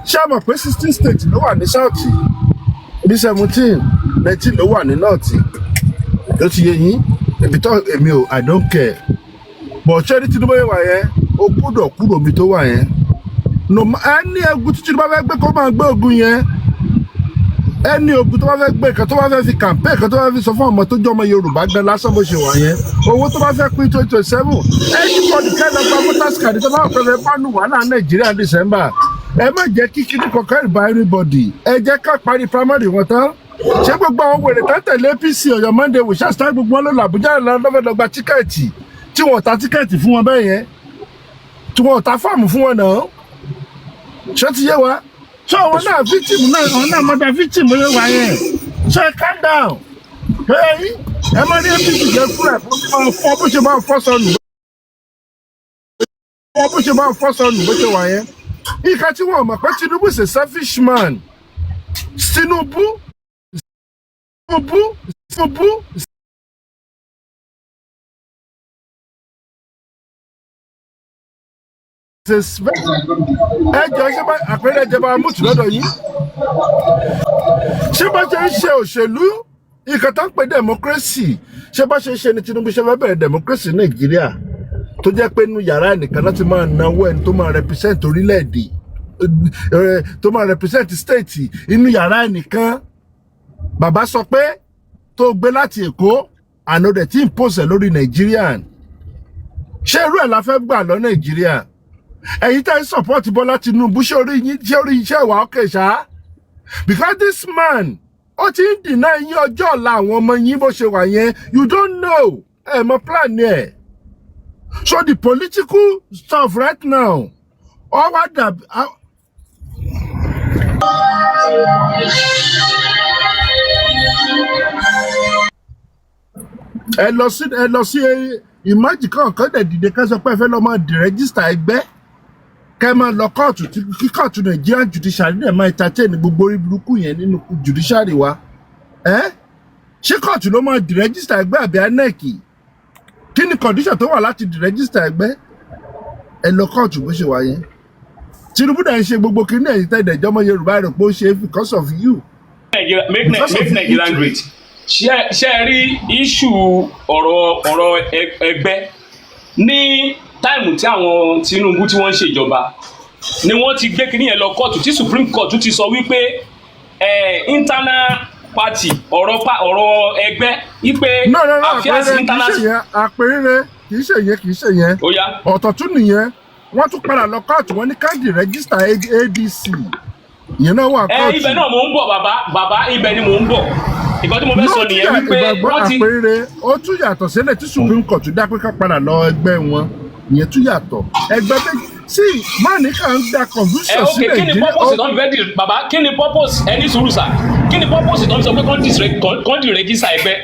ṣé a mọ̀ pé 16 states ló wà ní south bí 17 19 ló wà ní north ló ti yé yín ibi tó èmi ò I don't care but ṣé ní Tinubu yẹn wà yẹn ó gbúdọ̀ kúrò ibi tó wà yẹn ẹni ogun tí Tinubu bá fẹ́ gbé kó máa gbé ogun yẹn ẹni ogun tó bá fẹ́ gbé kan tó bá fẹ́ fi campaign kan tó bá fi sọ fún ọmọ tó jẹ́ ọmọ Yorùbá gan lásán bó ṣe wà yẹn owó tó bá fẹ́ pín 2027 ẹni kọ́ni kẹ́lẹ́ gba voters card tó bá fẹ́ pánú wàhálà Nàìjíríà December ẹ má jẹ́ kí kíní kankan ìbá everybody ẹ jẹ́ ká parí primary wọn tán ṣé gbogbo àwọn wèrè tó tẹ̀lé APC Ọ̀yọ́ Monday wò ṣáà gbogbo wọn ló lọ Àbújá lọ́fẹ̀ẹ́ gba tíkẹ́ẹ̀tì tí wọ́n ta tíkẹ́ẹ̀tì fún wọn bẹ́ẹ̀ yẹn tí wọ́n ta fọ́ọ̀mù fún wọn náà ṣé ti yé wa ṣé àwọn náà victim náà àwọn náà mọ̀dà victim ló wà yẹn ṣé calm down ẹ má ní APC jẹ́ fún ẹ̀ fọ́ bó ṣe máa fọ́ sọnù bó ṣe wà yẹn ìka tí wọ́n mọ̀ pé Tinubu is a selfish man Tinubu ẹjọ ṣe bá àpẹẹrẹ ìjọba amútù lọ́dọ̀ yìí ṣé bá ṣe ń ṣe òṣèlú ìkan tó ń pè democracy ṣé bá ṣe ń ṣe ni Tinubu ṣe fẹ́ bẹ̀rẹ̀ democracy Nàìjíríà tó jẹ́ pé inú yàrá ẹnìkan láti máa náwó ẹni tó máa represent orílẹ̀-èdè tó máa represent state inú yàrá ẹnìkan bàbá sọ pé tó gbé láti Èkó àná dẹ̀ tí ń pòsẹ̀ lórí Nàìjíríà ṣé irú ẹ̀ la fẹ́ gbà lọ Nàìjíríà ẹ̀yin tẹ́ ń support Bola Tinubu ṣé orí iṣẹ́ ìwà ọkẹ́ ṣá because this man ó ti ń deny yín ọjọ́ ọ̀la àwọn ọmọ yín bó ṣe wà yẹn you don't know ẹ̀ mọ plan ẹ̀ so the political stuff right now all what dàbí. ẹ lọ sí ìmájì kankan dẹ̀ dìde ká sọ pé ẹ fẹ́ lọ máa dìrẹ́gísítà ẹgbẹ́ kẹ́ máa lọ kóòtù kí kóòtù Nigerian judiciary dẹ̀ máa entertain gbogbo orí burúkú yẹn nínú judiciary wa ṣé kóòtù ló máa dìrẹ́gísítà ẹgbẹ́ àbí INEC kí ni condition tó wà láti dìrẹ́gísítà ẹgbẹ́ ẹ lọ kóòtù bó ṣe wà yẹn Tinubu dẹ̀ ń ṣe gbogbo kí ní ẹ̀yìn tẹ́lẹ̀ ìjọba Yorùbá rẹ̀ pé ó ṣe because of you. make Nigeria great. ṣe rí issue ọ̀rọ̀ ẹgbẹ́ ní táìmù tí àwọn Tinubu tí wọ́n ń ṣèjọba ni wọ́n ti gbé kínní yẹn lọ kóòtù tí Supreme Court ti sọ wípé internal party ọ̀rọ̀ ẹgbẹ́ wípé affairs internal. àpèrè kì í ṣe yẹn ọ̀tọ̀ tún nìyẹn wọ́n tún padà lọ kóòtù wọ́n ní káàdì rẹ́gísítà ADC ìyẹn náà wà kóòtù. ibẹ̀ náà mò ń bọ̀ bàbá ibẹ̀ ni mò ń bọ̀ ìkan tí mo fẹ́ sọ nìyẹn wípé wọ́n ti. àpèrè ó tún yàtọ̀ sílẹ̀ tí Supreme Court dá pé ká padà lọ ẹgbẹ́ wọn ìyẹn tún yàtọ̀ ẹgbẹ́ méjì sí mọ́ọ̀nì kan ń da confusion sí Nàìjíríà. kí ni purpose tó ń fẹ́ di bàbá kí ni purpose ẹni sùúrù sà kí ni purpose tó ń sọ pé kọ́ńdì rẹ́gísà ẹgbẹ́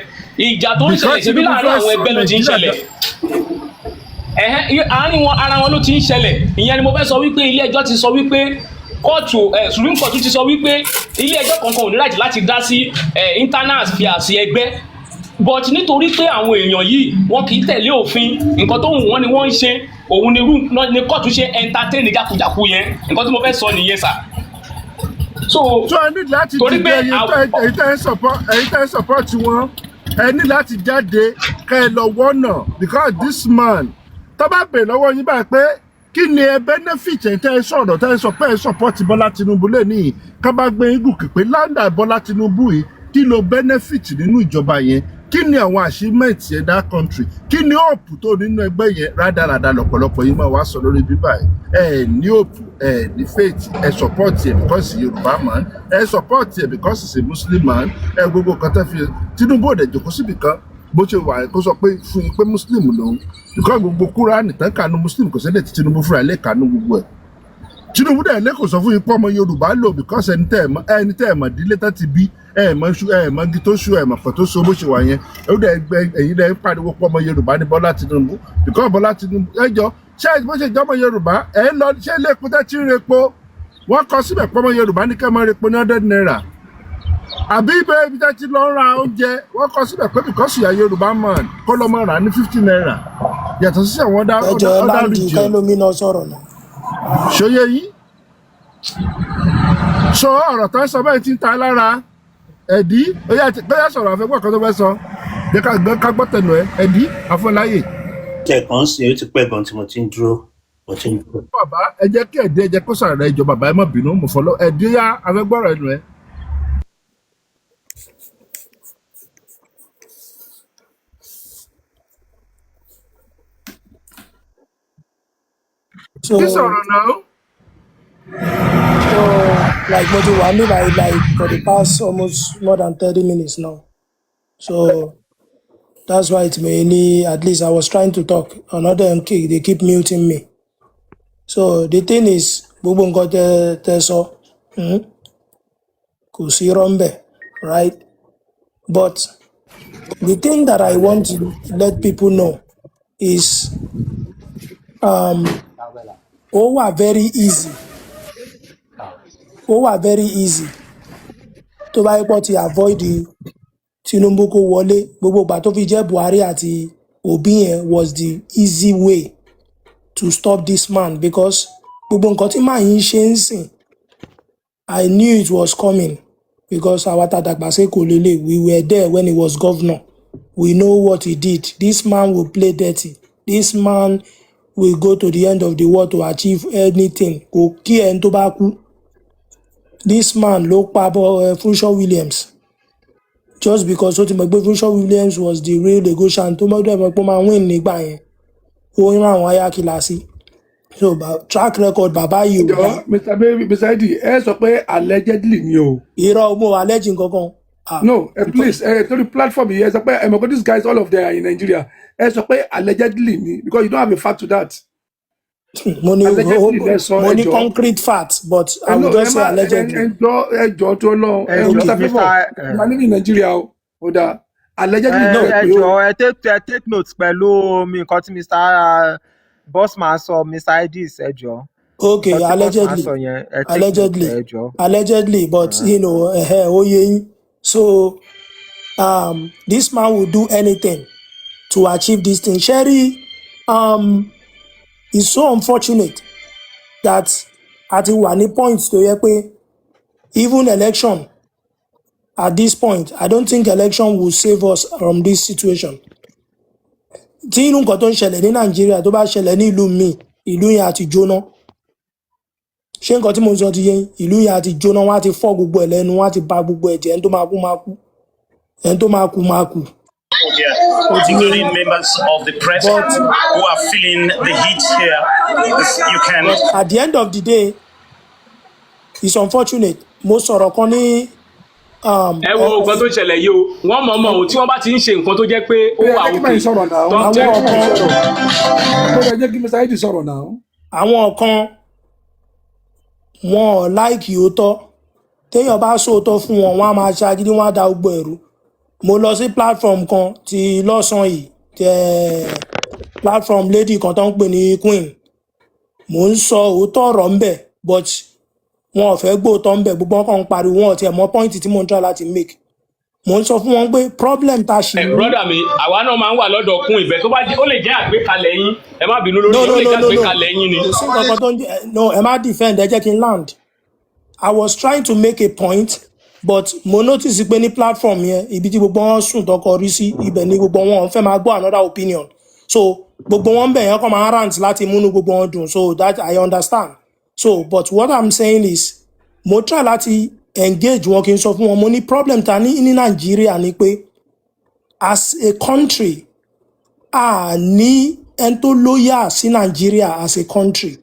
ìjà tó ń ṣẹlẹ̀ síbí láàárín àwọn ẹgbẹ́ ló ti ń ṣẹlẹ̀ àárín wọn ara wọn ló ti ń ṣẹlẹ̀ ìyẹn ni mo fẹ́ sọ wípé ilé ẹjọ́ ti sọ wípé kóòtù Supreme Court ti sọ wípé ilé ẹjọ́ kankan ò ní láti dá sí internal affairs ẹgbẹ́ but nítorí pé àwọn èèyàn yìí wọn kì í tẹ̀lé òfin nǹkan tó wù wọ́n ni wọ́n ń ṣe òun ni kóòtù ṣe entertain jákujàku yẹn nǹkan tí mo fẹ́ sọ nìyẹn sà. so ẹ ní láti dìde èyí tẹ́ ẹ support wọn ẹ ní láti jáde ká ẹ lọ wọ́nà because this man tó bá bèèrè lọ́wọ́ yín báyìí pé kí ni ẹ benefit ẹ̀ tẹ́ ẹ sọ̀rọ̀ tẹ́ ẹ sọ pé ẹ support Bola Tinubu lẹ́nìí ká bá gbé yín gùn pé láńdà Bola Tinubu yìí kí ló benefit nínú ìjọba yẹn kí ni àwọn achievement yẹn that country kí ni hope tó nínú ẹgbẹ́ yẹn rádaràda lọ́pọ̀lọpọ̀ yìí máa wá sọ lórí bíbá ẹ ní hope ẹ ní faith ẹ support ẹ because Yorùbá man ẹ support ẹ because he's a Muslim man ẹ gbogbo kan tẹ́ fi Tinubu òde jòkó síbì kan bó ṣe wà kó sọ pé fún yín pé Muslim lòun because gbogbo Kúránì tán kànú Muslim kò sẹ́lẹ̀ tí Tinubu fúnra lè kànú gbogbo ẹ̀ Tinubu dẹ̀ lè kò sọ fún yín pé ọmọ Yorùbá lò because ẹni tẹ́ ẹ̀ mọ̀ dílé tán ti bí mọ̀ igi tó ṣú mọ̀ pẹ̀ tó so bó ṣe wà yẹn ó dẹ̀ ẹ̀yin dẹ̀ ń pariwo pé ọmọ Yorùbá ní Bola Tinubu because Bola Tinubu ẹjọ́ ṣé bó ṣe jẹ́ ọmọ Yorùbá ẹ̀ ń lọ ṣé ilé epo tẹ́ ti ń repo wọ́n kọ síbẹ̀ pé ọmọ Yorùbá ní kẹ́ máa repo ní 100 naira àbí ibẹ̀ ibi tẹ́ ti lọ ra oúnjẹ wọ́n kọ síbẹ̀ pé because ìyá Yorùbá man kó lọ́ mọ́ rà ní 50 naira yàtọ̀ sí àwọn ọ̀dà ẹjọ́ ẹ bá ń di kẹ́lómi náà sọ̀rọ̀ náà. ṣòye yìí So ọ̀rọ̀ tó ń sọ bẹ́ẹ̀ ti ń ta lára ẹ̀dí bóyá sọ̀rọ̀ àfẹ́gbọ́n kan tó fẹ́ sọ jẹ́ ká gbọ́ tẹnu ẹ̀ ẹ̀dí àfọláyè. Tẹ̀kàn sí ó ti pẹ́ gan tí mo ti ń dúró. Bàbá ẹ jẹ́ kí ẹ̀dí ẹ jẹ́ kó sọ̀rọ̀ rẹ̀ jọ bàbá ẹ má bínú mo fọlọ́ ẹ̀dí yá àfẹ́gbọ́rọ̀ ẹnu ẹ̀. So, like what you want me like for the past almost more than 30 minutes now. So that's why it mainly, at least I was trying to talk. Another MK, they keep muting me. So the thing is, gbogbo nǹkan tẹ́ sọ, kò sí irọ́ right? But the thing that I want to let people know is very easy. Very easy. Tó bá yẹ pé ti avoid Tinubu kó wọlé, gbogbo ìgbà tó fi jẹ́ Buhari àti Obi yẹn was the easy way to stop this man, because gbogbo nǹkan tí màá yín ṣe ń sìn, I knew it was coming, because our tàdàgbàsẹ́ kò lélẹ̀, we were there when he was governor. We know what he did. This man will play dirty. This man will go to the end of the world to achieve anything. Kò kí ẹni tó bá kú. This man ló pa Funsho Williams just because ó ti mọ̀ pé Funsho Williams was the real negotiant tó mọ́tò ẹ̀mọ́ pé ó máa win nígbà yẹn. Ó ń rán àwọn ayákìlá sí. So track record bàbá yìí ò bá. Mr. Eddie ẹ sọ pé allegedly ni o. Irọ́ mo allege nǹkankan. No, please, to the platform here, these guys, all of them are in Nigeria. Allegedly, because you don't have a fact to that. Money concrete facts, but I will just say allegedly. In Nigeria, allegedly. No, take notes pẹ̀lú mi nǹkan tí Mr. Bossman sọ, Mr. Idris ẹjọ́. Okay, allegedly, but you know, so this man will do anything to achieve this thing. Sherry, it's so unfortunate that at one point to yẹ pé even election at this point, I don't think election will save us from this situation. Tí inú nǹkan tó ń ṣẹlẹ̀ ní Nàìjíríà tó bá ṣẹlẹ̀ ní ìlú mi, ìlú yẹn àti jóná. Ṣé nǹkan tí mo sọ ti yẹn, ìlú yẹn àti jóná, wọ́n á ti fọ́ gbogbo ẹ̀ lẹ́nu, wọ́n á ti bà gbogbo ẹ̀ jẹ́, ẹni tó máa kú máa kú. Ẹni tó máa kú máa kú. Including members of the press who are feeling the heat here. You can. At the end of the day, it's unfortunate. Mo sọ̀rọ̀ kan ní. Ẹ wo nǹkan tó ṣẹlẹ̀ yìí o, wọ́n mọ̀ o tí wọ́n bá ti ń ṣe nǹkan tó jẹ́ pé ó wà òkè. Àwọn kan wọn láìkì òótọ́. Téèyàn bá sòótọ́ fún wọn, wọ́n á máa ṣagídí, wọ́n á da gbogbo ẹ̀rú. Mo lọ sí platform kan ti lọ́sàn-án yìí, platform lady kan tó ń pè ní Queen. Mo ń sọ òótọ́ ọ̀rọ̀ ńbẹ̀, but wọn ò fẹ́ gbóòótọ́ ńbẹ̀, gbogbo wọn kàn ń pariwo, wọn ò tiẹ̀ mọ point tí mo ń try láti make. Mo ń sọ fún wọn pé problem tá a ṣì ní. Brother mi, àwa náà máa ń wà lọ́dọ̀ kún ìbẹ̀ tó bá jẹ́ ó lè jẹ́ àgbékalẹ̀ yín, ẹ má bínú lórí, ó lè jẹ́ àgbékalẹ̀ yín ni. Kò sí nǹkan tó ń jẹ́, no, ẹ má defend, ẹ jẹ́ kí n land. I was trying to make a point, but mo notice pé ní platform yẹn, ibi tí gbogbo wọn sùn tọkọ rí sí, ibẹ̀ ni gbogbo wọn fẹ́ máa gbọ́ another opinion. So gbogbo wọn bẹ̀ yẹn kọ́ máa rant láti múnú gbogbo wọn dùn, so that I understand. So but what I'm saying is, mo try láti engage wọn kí n sọ fún wọn, mo ní problem ta ní Nàìjíríà ni pé as a country, a ní ẹni tó loyal sí Nàìjíríà as a country.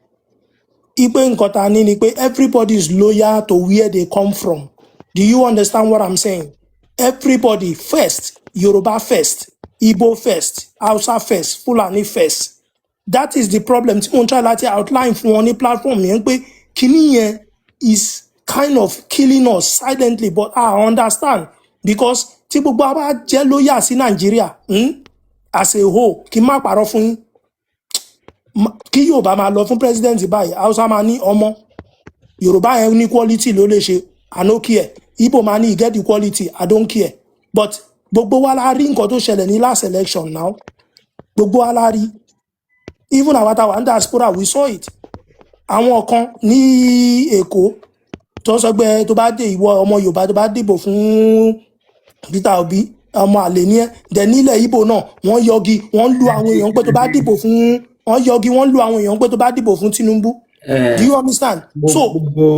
Ipe nǹkan ta ní ni pé everybody is loyal to where they come from. Do you understand what I'm saying? Everybody first, Yoruba first, Igbo first, Hausa first, Fulani first. That is the problem. Tí mo ń try láti outline fún wọn ní platform yẹn pé kíní yẹn is kind of killing us silently, but I understand because tí gbogbo àwa jẹ́ loyal sí Nàìjíríà, as a whole, kí n má parọ́ fún yín. Kí Yorùbá máa lọ fún president báyìí, Hausa máa ní ọmọ, Yorùbá yẹn ní quality ló lè ṣe, I no care. Igbo máa ní he get the quality, I don't care. But gbogbo wa la rí nǹkan tó ṣẹlẹ̀ ní last election now. Gbogbo wa la rí. Even our diaspora, we saw it. Àwọn kan ní Èkó, tó sọ pé tó bá dé ìwọ ọmọ Yorùbá tó bá dìbò fún Peter Obi ọmọ àlè ní ẹ dẹ̀ nílẹ̀ Ìgbò náà wọ́n yọgi wọ́n lu àwọn èèyàn pé tó bá dìbò fún wọ́n yọgi wọ́n lu àwọn èèyàn pé tó bá dìbò fún Tinubu. Do you understand? So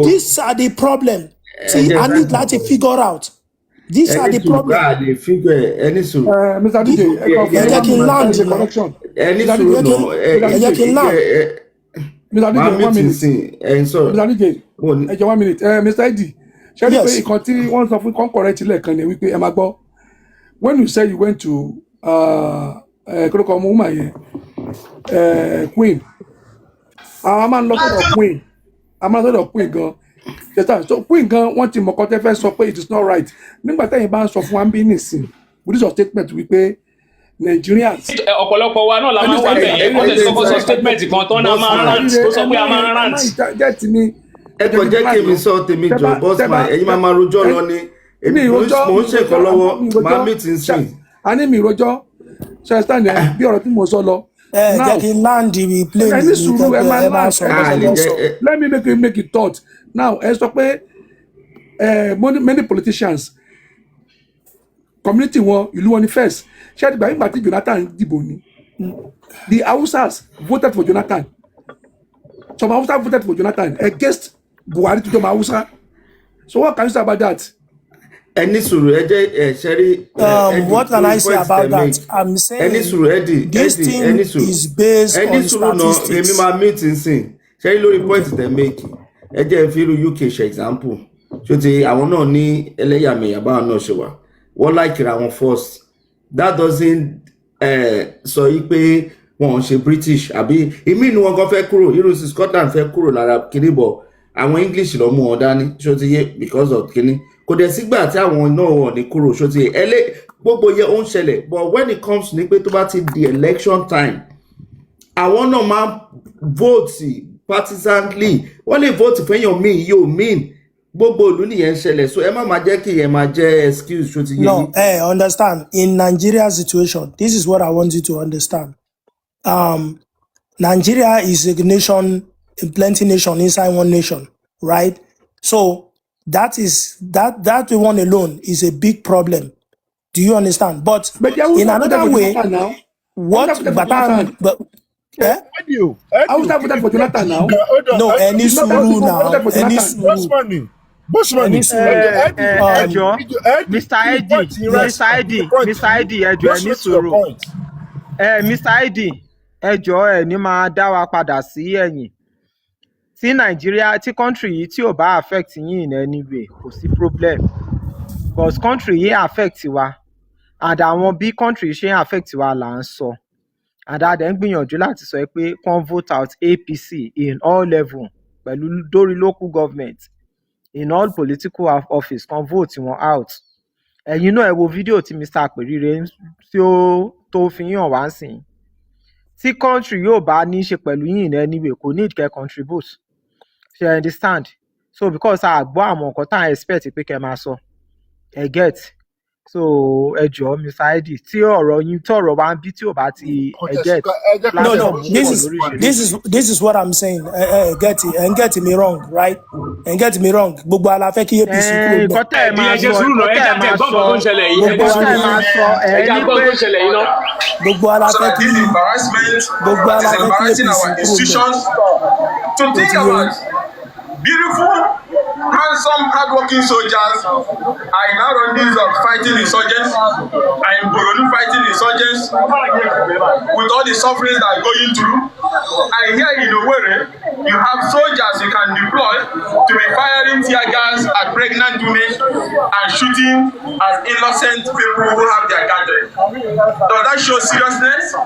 these are the problem. See, I need láti figure out. These are the problem. Mr. DJ, ẹ jẹ́ kí n land ẹ jẹ́ kí n land. Mr. DJ, 1 minute. Mr. DJ, ẹ jẹ́ 1 minute. Mr. Eddie, ṣé ní pé ìkan tí wọ́n sọ fún kan correct lẹ́ẹ̀kan ni wípé ẹ máa gbọ́. When you say you went to kórókò ọmọ woman yẹn Queen, a máa ń lọ sọ́dọ̀ Queen, a máa ń lọ sọ́dọ̀ Queen gan. So Queen gan wọ́n ti mọ̀kọ́ tẹ́ fẹ́ sọ pé it is not right. Nígbà tẹ́yìn bá ń sọ fún wa ń bí nìsín, with this statement wípé Nigerians. Ọ̀pọ̀lọpọ̀ wa náà la máa ń wà bẹ́ẹ̀ yẹn. Wọ́n ti sọ́kọ́ sọ statement kan tó náà máa ń rant tó sọ pé a máa ń rant. Ẹ kò jẹ́ kí èmi sọ tèmi jọ bọ́sùmá ẹ̀yin máa rojọ́ lọ ni. Èmi mò ń ṣèkọ́ lọ́wọ́ máa mí ti ń sìn. A ní mi rojọ́ ṣe stand ẹ bí ọ̀rọ̀ tí mo sọ lọ. Jẹ́ kí n land the plane ní sùúrù ẹ máa land. Let me make it thought. Now ẹ sọ pé many politicians community wọn ìlú wọn ni first ṣé àdìgbà yìí gbàtí Jonathan dìbò ni the Hausas voted for Jonathan, some Hausas voted for Jonathan against Buhari to jọmọ Hausa. So what can you say about that? Ẹni sùúrù ẹ jẹ́ ṣẹ́rí. What can I say about that? I'm saying ẹni sùúrù Eddie this thing is based on statistics. Èmi máa meet nsìn ṣẹ́rí lórí point tẹ̀ make ẹ jẹ́ fi irú UK ṣe example ṣó ti àwọn náà ní ẹlẹ́yàmẹ̀yà báwọn náà ṣe wà wọ́n láìkìrì àwọn first that doesn't sọ yí pé wọn ò ṣe British àbí ìmí inú wọn kan fẹ́ kúrò irú sí Scotland fẹ́ kúrò lára kìíní bọ̀ àwọn English ló mú wọn dání ṣó ti yé because of kìíní kò dẹ̀ sígbà tí àwọn náà wọ̀ ní kúrò ṣó ti yé gbogbo yẹ ó ń ṣẹlẹ̀ but when it comes ní pé tó bá ti di election time àwọn náà máa vote partisanly wọ́n lè vote fẹ́yàn míì yóò mean gbogbo ìlú nìyẹn ń ṣẹlẹ̀ so ẹ má máa jẹ́ kí ẹ máa jẹ́ excuse ṣó ti yé No, understand. In Nigeria's situation, this is what I want you to understand. Nigeria is a nation, a plenty nation inside one nation, right? So that one alone is a big problem. Do you understand? But in another way, I was voted for Jonathan now. No, any suru now, any suru. Mr. Eddie, ẹ jọ̀ọ́ ẹ ní máa dá wa padà sí ẹ̀yìn. Tí Nàìjíríà tí country yìí tí ò bá affect yín in any way kò sí problem. Because country yìí affect wa and àwọn bí country ṣe affect wa là ń sọ. And adẹ̀ ń gbìyànjú láti sọ pé kàn vote out APC in all level pẹ̀lú dórí local government. In all political office kan vote wọn out. Ẹ̀yin náà ẹ wo fídíò tí Mr. Aperire tí ó tó fi hàn wá sìn. Tí country yóò bá ní í ṣe pẹ̀lú yín in any way kò need kẹ́ contribute. Ṣé ẹ understand? So because a gbọ́ àwọn nǹkan tá à ń expect pé kẹ́ máa sọ. Ẹ get. So ẹ jọ̀ọ́ Mr. Eddie tí ọ̀rọ̀ yín tí ọ̀rọ̀ wa ń bí tí ò bá ti ẹ get. No, this is what I'm saying. Get me wrong, right? Get me wrong. Gbogbo ala fẹ́ kí APC kúrò. Nǹkan tẹ́ ẹ máa sọ gbogbo ala fẹ́ kí APC kúrò. Beautiful, handsome, hardworking soldiers are in Arondi's fighting insurgents, are in Boronu fighting insurgents, with all the sufferings that are going through. And here in Owerri, you have soldiers you can deploy to be firing tear gas at pregnant women and shooting at innocent people who have their gadget. Does that show seriousness? So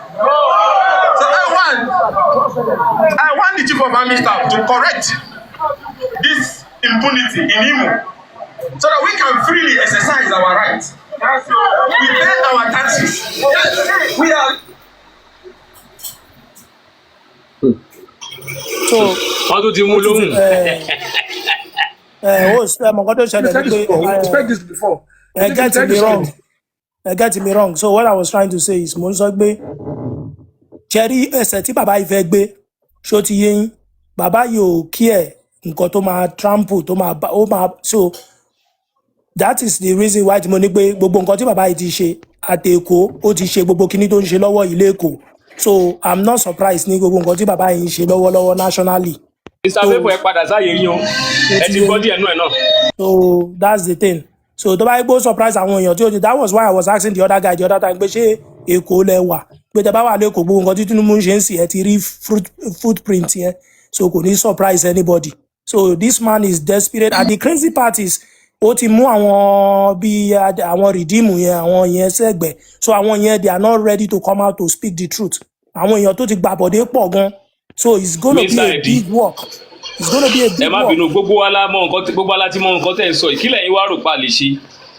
I want the Chief of Army Staff to correct this impunity in Imo so that we can freely exercise our rights. We pay our taxes. We are. So, wọ́n tún ti mú lóhùn. Expect this before. Get me wrong. So what I was trying to say is mo ń sọ pé Cherry ẹsẹ̀ tí bàbá yìí fẹ́ gbé ṣó ti yé yín bàbá yìí ò kí ẹ̀ nǹkan tó máa trample tó máa ó máa so that is the reason why tí mo ní pé gbogbo nǹkan tí bàbá yìí ti ṣe àtẹ̀kọ́ ó ti ṣe gbogbo kinní tó ń ṣe lọ́wọ́ ilé Èkó so I'm not surprised ní gbogbo nǹkan tí bàbá yìí ń ṣe lọ́wọ́lọ́wọ́ nationally. Mr. Favour ẹ padà sáàyè yín o ẹ ti gbọ́ díẹ̀ nú ẹ̀ náà. So that's the thing. So tó bá yẹ kó surprise àwọn èèyàn tí ó ti that was why I was asking the other guy the other time pé ṣé Èkó lẹ wà pé tẹ bá wà lẹ́kọ̀ọ́ gbogbo nǹkan tí Tinubu ń ṣe ń sì ẹ ti rí footprint yẹn so kò ní surprise anybody. So this man is desperate and the crazy part is ó ti mú àwọn bíi àwọn redeem yẹn àwọn yẹn sẹ́gbẹ̀ẹ́ so àwọn yẹn they are not ready to come out to speak the truth. Àwọn èèyàn tó ti gbàbọ̀dé pọ̀ gan so it's gonna be a big work. It's gonna be a big work. Ẹ má bínú gbogbo wa la mọ̀ nǹkan gbogbo wa la ti mọ̀ nǹkan tẹ́ ń sọ yìí kí lẹ̀yin wá rò pa lè ṣe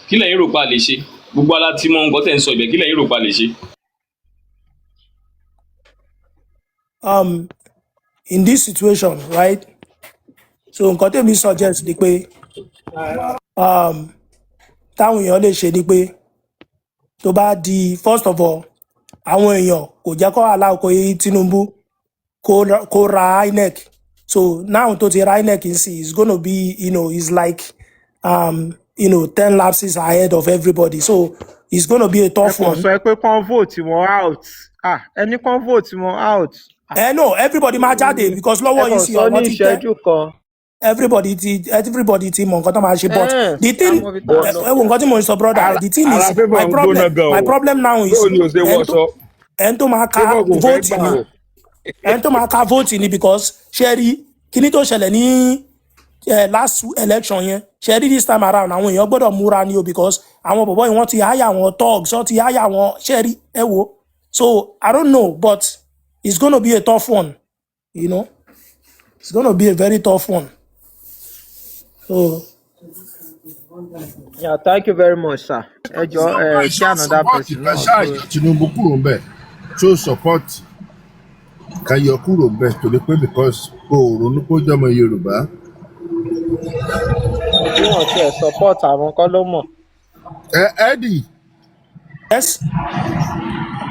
kí lẹ̀yin rò pa lè ṣe gbogbo wa la ti mọ̀ nǹkan tẹ́ ń sọ ibẹ̀ kí lẹ̀yin rò pa lè ṣe. In this situation, right? So nǹkan tèmi suggest ni pé táwọn èèyàn lè ṣe ni pé tó bá di first of all àwọn èèyàn kò jẹ́ kó allow kó Tinubu kó ra INEC so now tó ti ra INEC in sí is gonna be it's like 10 lapses ahead of everybody so it's gonna be a tough one. ẹ kò sọ pé kán vote wọn out ẹni kán vote wọn out. No everybody máa jáde because lọ́wọ́ yìí sí ọ̀wọ́n ti tẹ́ everybody ti mọ nǹkan tó máa ṣe but the thing wo nǹkan tí mo ń sọ brother the thing is my problem now is ẹni tó máa ka vote ni ẹni tó máa ka vote ni because ṣe rí kíní tó ṣẹlẹ̀ ní last election yẹn ṣe rí this time around àwọn èèyàn gbọ́dọ̀ múra ni o because àwọn bọ̀bọ̀ yìí wọ́n ti háyà àwọn thugs wọ́n ti háyà àwọn ṣe rí ẹ wo so I don't know but it's gonna be a tough one it's gonna be a very tough one. So, yeah, thank you very much, sir. Ṣé another person náà. Tinubu kúrò ń bẹ̀ tó support kayọ kúrò ń bẹ̀ torí pé because ronú kó jọmọ Yorùbá. Bí wọ́n ti support àwọn kọ́ ló mọ̀. Eddie. Yes.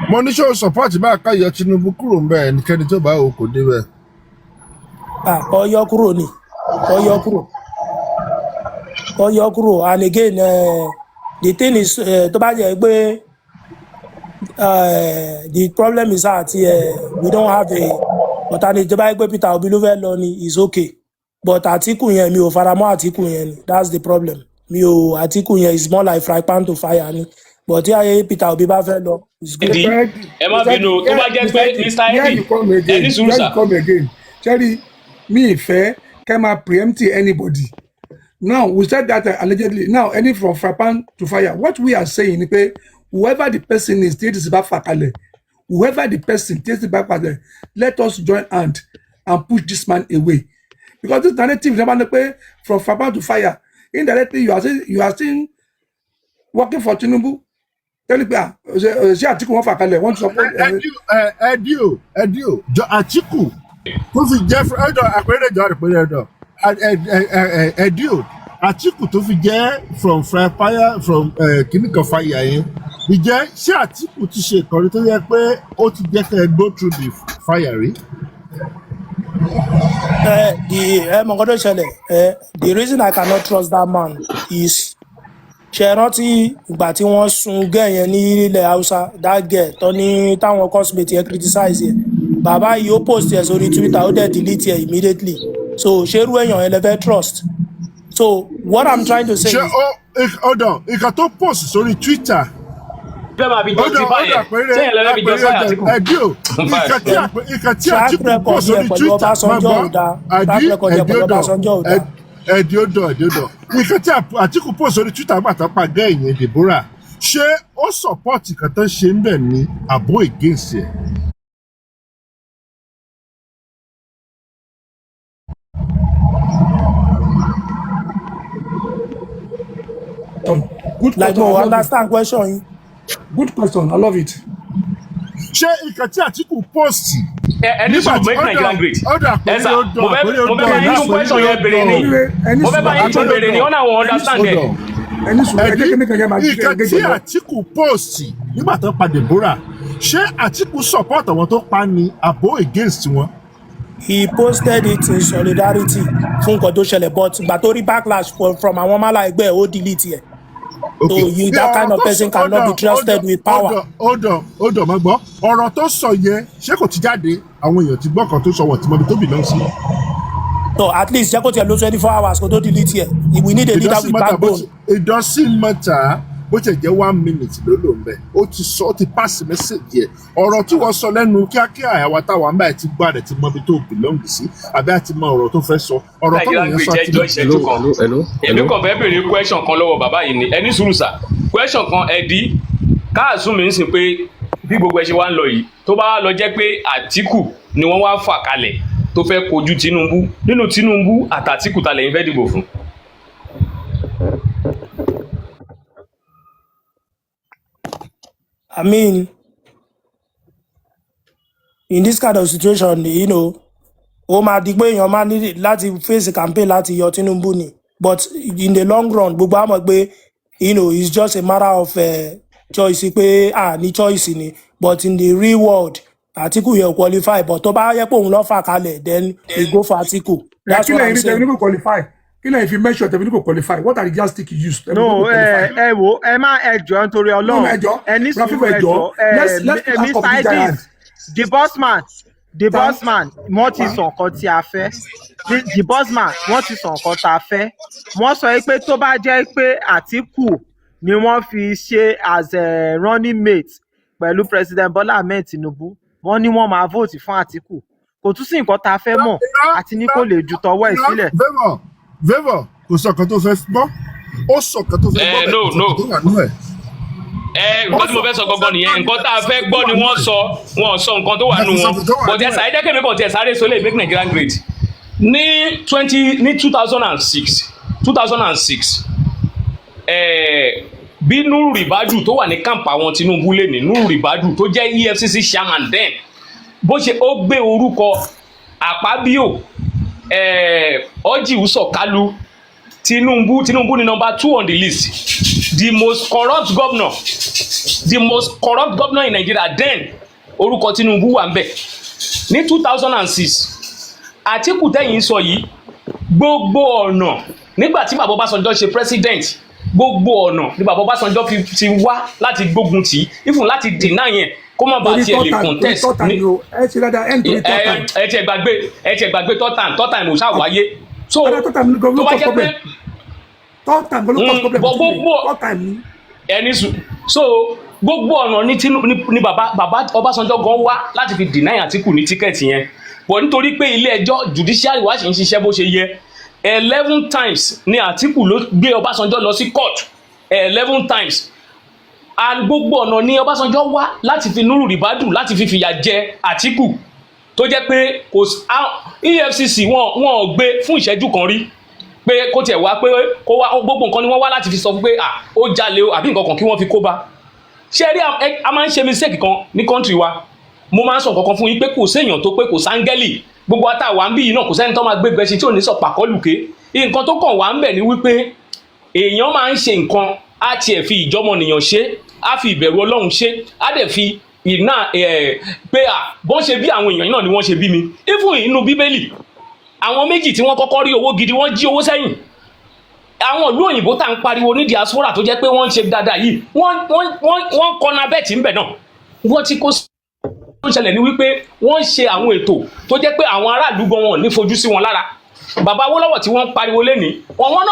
Mo ní ṣó support bá kayọ Tinubu kúrò ń bẹ̀ ẹnikẹ́ni tó bá òkò débẹ̀. Ọyọ kúrò ni ọyọ kúrò and again the thing is tó bá jẹ́ pé the problem is that we don't have a alternative tó bá jẹ́ pé Peter Obi ló fẹ́ lọ ni is okay but Atiku yẹn mi ò faramọ́ Atiku yẹn ni that's the problem Atiku yẹn is more like fry pan to fire ni but tí ayé Peter Obi bá fẹ́ lọ is good. Ẹ má bínú tó bá jẹ́ pé Mr. Eddie ẹni sùúrù sà. Cherry mi ìfẹ́ kẹ́ máa preempt anybody. Now we said that allegedly. Now any from fry pan to fire. What we are saying is, whoever the person is, whoever the person takes it back, let us join hand and push this man away. Because this narrative from fry pan to fire, indirectly you are still working for Tinubu. Tell me, Atiku want to support. Edio, Atiku. Tó fi jẹ́ àpẹẹrẹ Edio Atiku tó fi jẹ́ from fire from kìnnìkan fire yẹn ìjẹ́ ṣé Atiku ti ṣe ìkọ̀rí tó yẹ pé ó ti jẹ́ kẹ́ go through the fire rí. Nǹkan tó ṣẹlẹ̀ the reason I cannot trust that man is ṣe rántí ìgbà tí wọ́n sun girl yẹn ní ilẹ̀ Hausa that girl tó ní táwọn cosmate yẹn criticize yẹn bàbá yìí ó post ẹ̀ sórí Twitter ó dẹ̀ delete ẹ̀ immediately so ṣerú èèyàn ẹ̀ lè fẹ́ trust so what I'm trying to say is. Hold on ìkà tó post sórí Twitter. Bẹ́ẹ̀ máa fi justify ẹ̀ ṣé ẹ̀ lẹ́lẹ́ fi justify Atiku. Ẹ̀díò ìkà tí Atiku post sórí Twitter máa gbọ́ ẹ̀díò ìkà tí Atiku post sórí Twitter bàtà pa gẹ́ẹ̀yìn Deborah ṣé ó support ìkà tó ṣe ń bẹ̀ ní àbó against ẹ̀. Good like question. no understand question. Good question. I love it. Ṣé ìkà tí Atiku post. Ẹni sọ make Nigeria great. Ẹ sà mo fẹ́ bá yín tún question yẹn béèrè ni mo fẹ́ bá yín tún béèrè ni ọ̀nà àwọn understand ẹ̀. Ìkà tí Atiku post nígbà tó pa Deborah ṣé Atiku support àwọn tó pa ni àbó against wọn. he posted it in solidarity fún nǹkan tó ṣẹlẹ̀ but ìgbà tó rí backlash from àwọn mala ẹgbẹ́ ó delete ẹ̀. So you that kind of person cannot be trusted with power. Hold on, má gbọ́. Ọ̀rọ̀ tó sọ yẹn ṣé kò ti jáde? Àwọn èèyàn ti gbọ́ kan tó sọ wọ́n tí mo bí tó belong sí. So at least jẹ́ kó tiẹ̀ ló 24 hours kó tó delete ẹ̀. We need a leader with backbone. It doesn't matter bó ṣe jẹ́ 1 minute ló lò ń bẹ̀. Ó ti sọ ó ti pass message yẹ. Ọ̀rọ̀ tí wọ́n sọ lẹ́nu kíákíá àwa táwa ń bá ẹ̀ ti gbọ́ rẹ̀ ti mọ bí tó belong sí. Àbí àti mọ ọ̀rọ̀ tó fẹ́ sọ. Ọ̀rọ̀ tó yẹn sọ ti mọ. Èmi kàn fẹ́ béèrè question kan lọ́wọ́ bàbá yìí ni ẹni sùúrù sà. Question kan ẹ̀dí káàsùn mi ń sìn pé bí gbogbo ẹ ṣe wá ń lọ yìí tó bá lọ jẹ́ pé Àtíkù ni wọ́n wá fà kalẹ̀ tó fẹ́ kojú Tinubu nínú Tinubu àtàtíkù ta lẹ́yìn fẹ́ dìbò fún. I mean, in this kind of situation, you know, ó máa di pé èèyàn máa ní láti face campaign láti yọ Tinubu ni. But in the long run, gbogbo àmọ̀ pé, you know, it's just a matter of choice pé ní choice ni. But in the real world, Atiku yẹ qualify. But tó bá yẹ pé òun lọ fà kalẹ̀, then we go for Atiku. That's what I'm saying. Kí qualify. Kí lẹ́yìn fi measure tẹ̀mí kò qualify. What are the yardstick you use? No, ẹ wo ẹ má ẹjọ́ nítorí Ọlọ́run. Ẹ ní sùúrù ẹjọ́. Mr. Idris, the bossman, wọ́n ti sọ nǹkan tí a fẹ́. The bossman, wọ́n ti sọ nǹkan tá a fẹ́. Wọ́n sọ pé tó bá jẹ́ pé Atiku ni wọ́n fi ṣe as a running mate pẹ̀lú President Bola Ahmed Tinubu, wọ́n ní wọ́n máa vote fún Atiku. Kò tún sí nǹkan tá a fẹ́ mọ̀ àti ní kò lè ju tọwọ́ ẹ̀ sílẹ̀. Favour kò sọ kan tó fẹ́ gbọ́ ó sọ kan tó fẹ́ gbọ́ bẹ́ẹ̀ tó wà nínú ẹ̀. Nǹkan tí mo fẹ́ sọ gangan nìyẹn nǹkan tá a fẹ́ gbọ́ ni wọ́n sọ nǹkan tó wà nínú wọn but ẹ̀ sáré jẹ́kẹ́ mi kàn tiẹ̀ sáré sólè make Nigeria great ní 2006 bí Nuhu Ribadu tó wà ní camp àwọn Tinubu lè ní Nuhu Ribadu tó jẹ́ EFCC chairman then bó ṣe ó gbé orúkọ Akpabio Orji Uso Kalu Tinubu ni number 2 on the list, the most corrupt governor in Nigeria then orúkọ Tinubu wà ńbẹ̀ ní 2006 Atiku tẹ́yìn sọ yìí gbogbo ọ̀nà nígbà tí bàbá Ọbásanjọ́ ṣe president gbogbo ọ̀nà ní bàbá Ọbásanjọ́ ti wá láti gbógun tì even láti deny yẹn kó má bàa tiẹ̀ lè contest ní ẹ tiẹ̀ gbàgbé third time ò ṣáà wáyé so tó bá jẹ́ pé gbogbo ẹni sùn so gbogbo ọ̀nà ní bàbá Ọbásanjọ́ gan wá láti fi deny Atiku ní tíkẹ́ẹ̀tì yẹn but nítorí pé ilé ẹjọ́ judiciary wá ṣe ń ṣiṣẹ́ bó ṣe yẹ 11 times ni Atiku ló gbé Ọbásanjọ́ lọ sí court 11 times and gbogbo ọ̀nà ni Ọbásanjọ́ wá láti fi Nuhu Ribadu láti fi fìyà jẹ Atiku tó jẹ́ pé kò EFCC wọn gbé fún ìṣẹ́jú kan rí pé kó tiẹ̀ wá pé kó wá gbogbo nǹkan ni wọ́n wá láti fi sọ pé ó jalè o àbí nǹkan kan kí wọ́n fi kó bá ṣe rí a máa ń ṣe mistake kan ní country wa mo máa ń sọ nǹkan kan fún yín pé kò séèyàn tó pé kò sáńgẹ́lì gbogbo àtàwà ń bí yìí náà kò sẹ́ni tó máa gbé gbẹ̀ṣin tí ò ní sọ pàkọ́lùké nǹkan tó kàn wá ń bẹ̀ ni wípé èèyàn máa ń ṣe nǹkan á tiẹ̀ fi ìjọmọnìyàn ṣe á fi ìbẹ̀rù Ọlọ́run ṣe á dẹ̀ fi iná pé bọ́n ṣe bí àwọn èèyàn náà ni wọ́n ṣe bí mi even inú Bíbélì àwọn méjì tí wọ́n kọ́kọ́ rí owó gidi wọ́n jí owó sẹ́yìn àwọn ìlú òyìnbó tá ń pariwo ní diaspora tó jẹ́ pé wọ́n ń ṣe dáadáa yìí wọ́n kọ́nà bẹ́ẹ̀tì ń bẹ̀ náà wọ́n ti kó tó ń ṣẹlẹ̀ ní wípé wọ́n ń ṣe àwọn ètò tó jẹ́ pé àwọn aráàlú gan wọn ní fojú sí wọn lára bàbá Awólọ́wọ̀ tí wọ́n pariwo lẹ́ni àwọn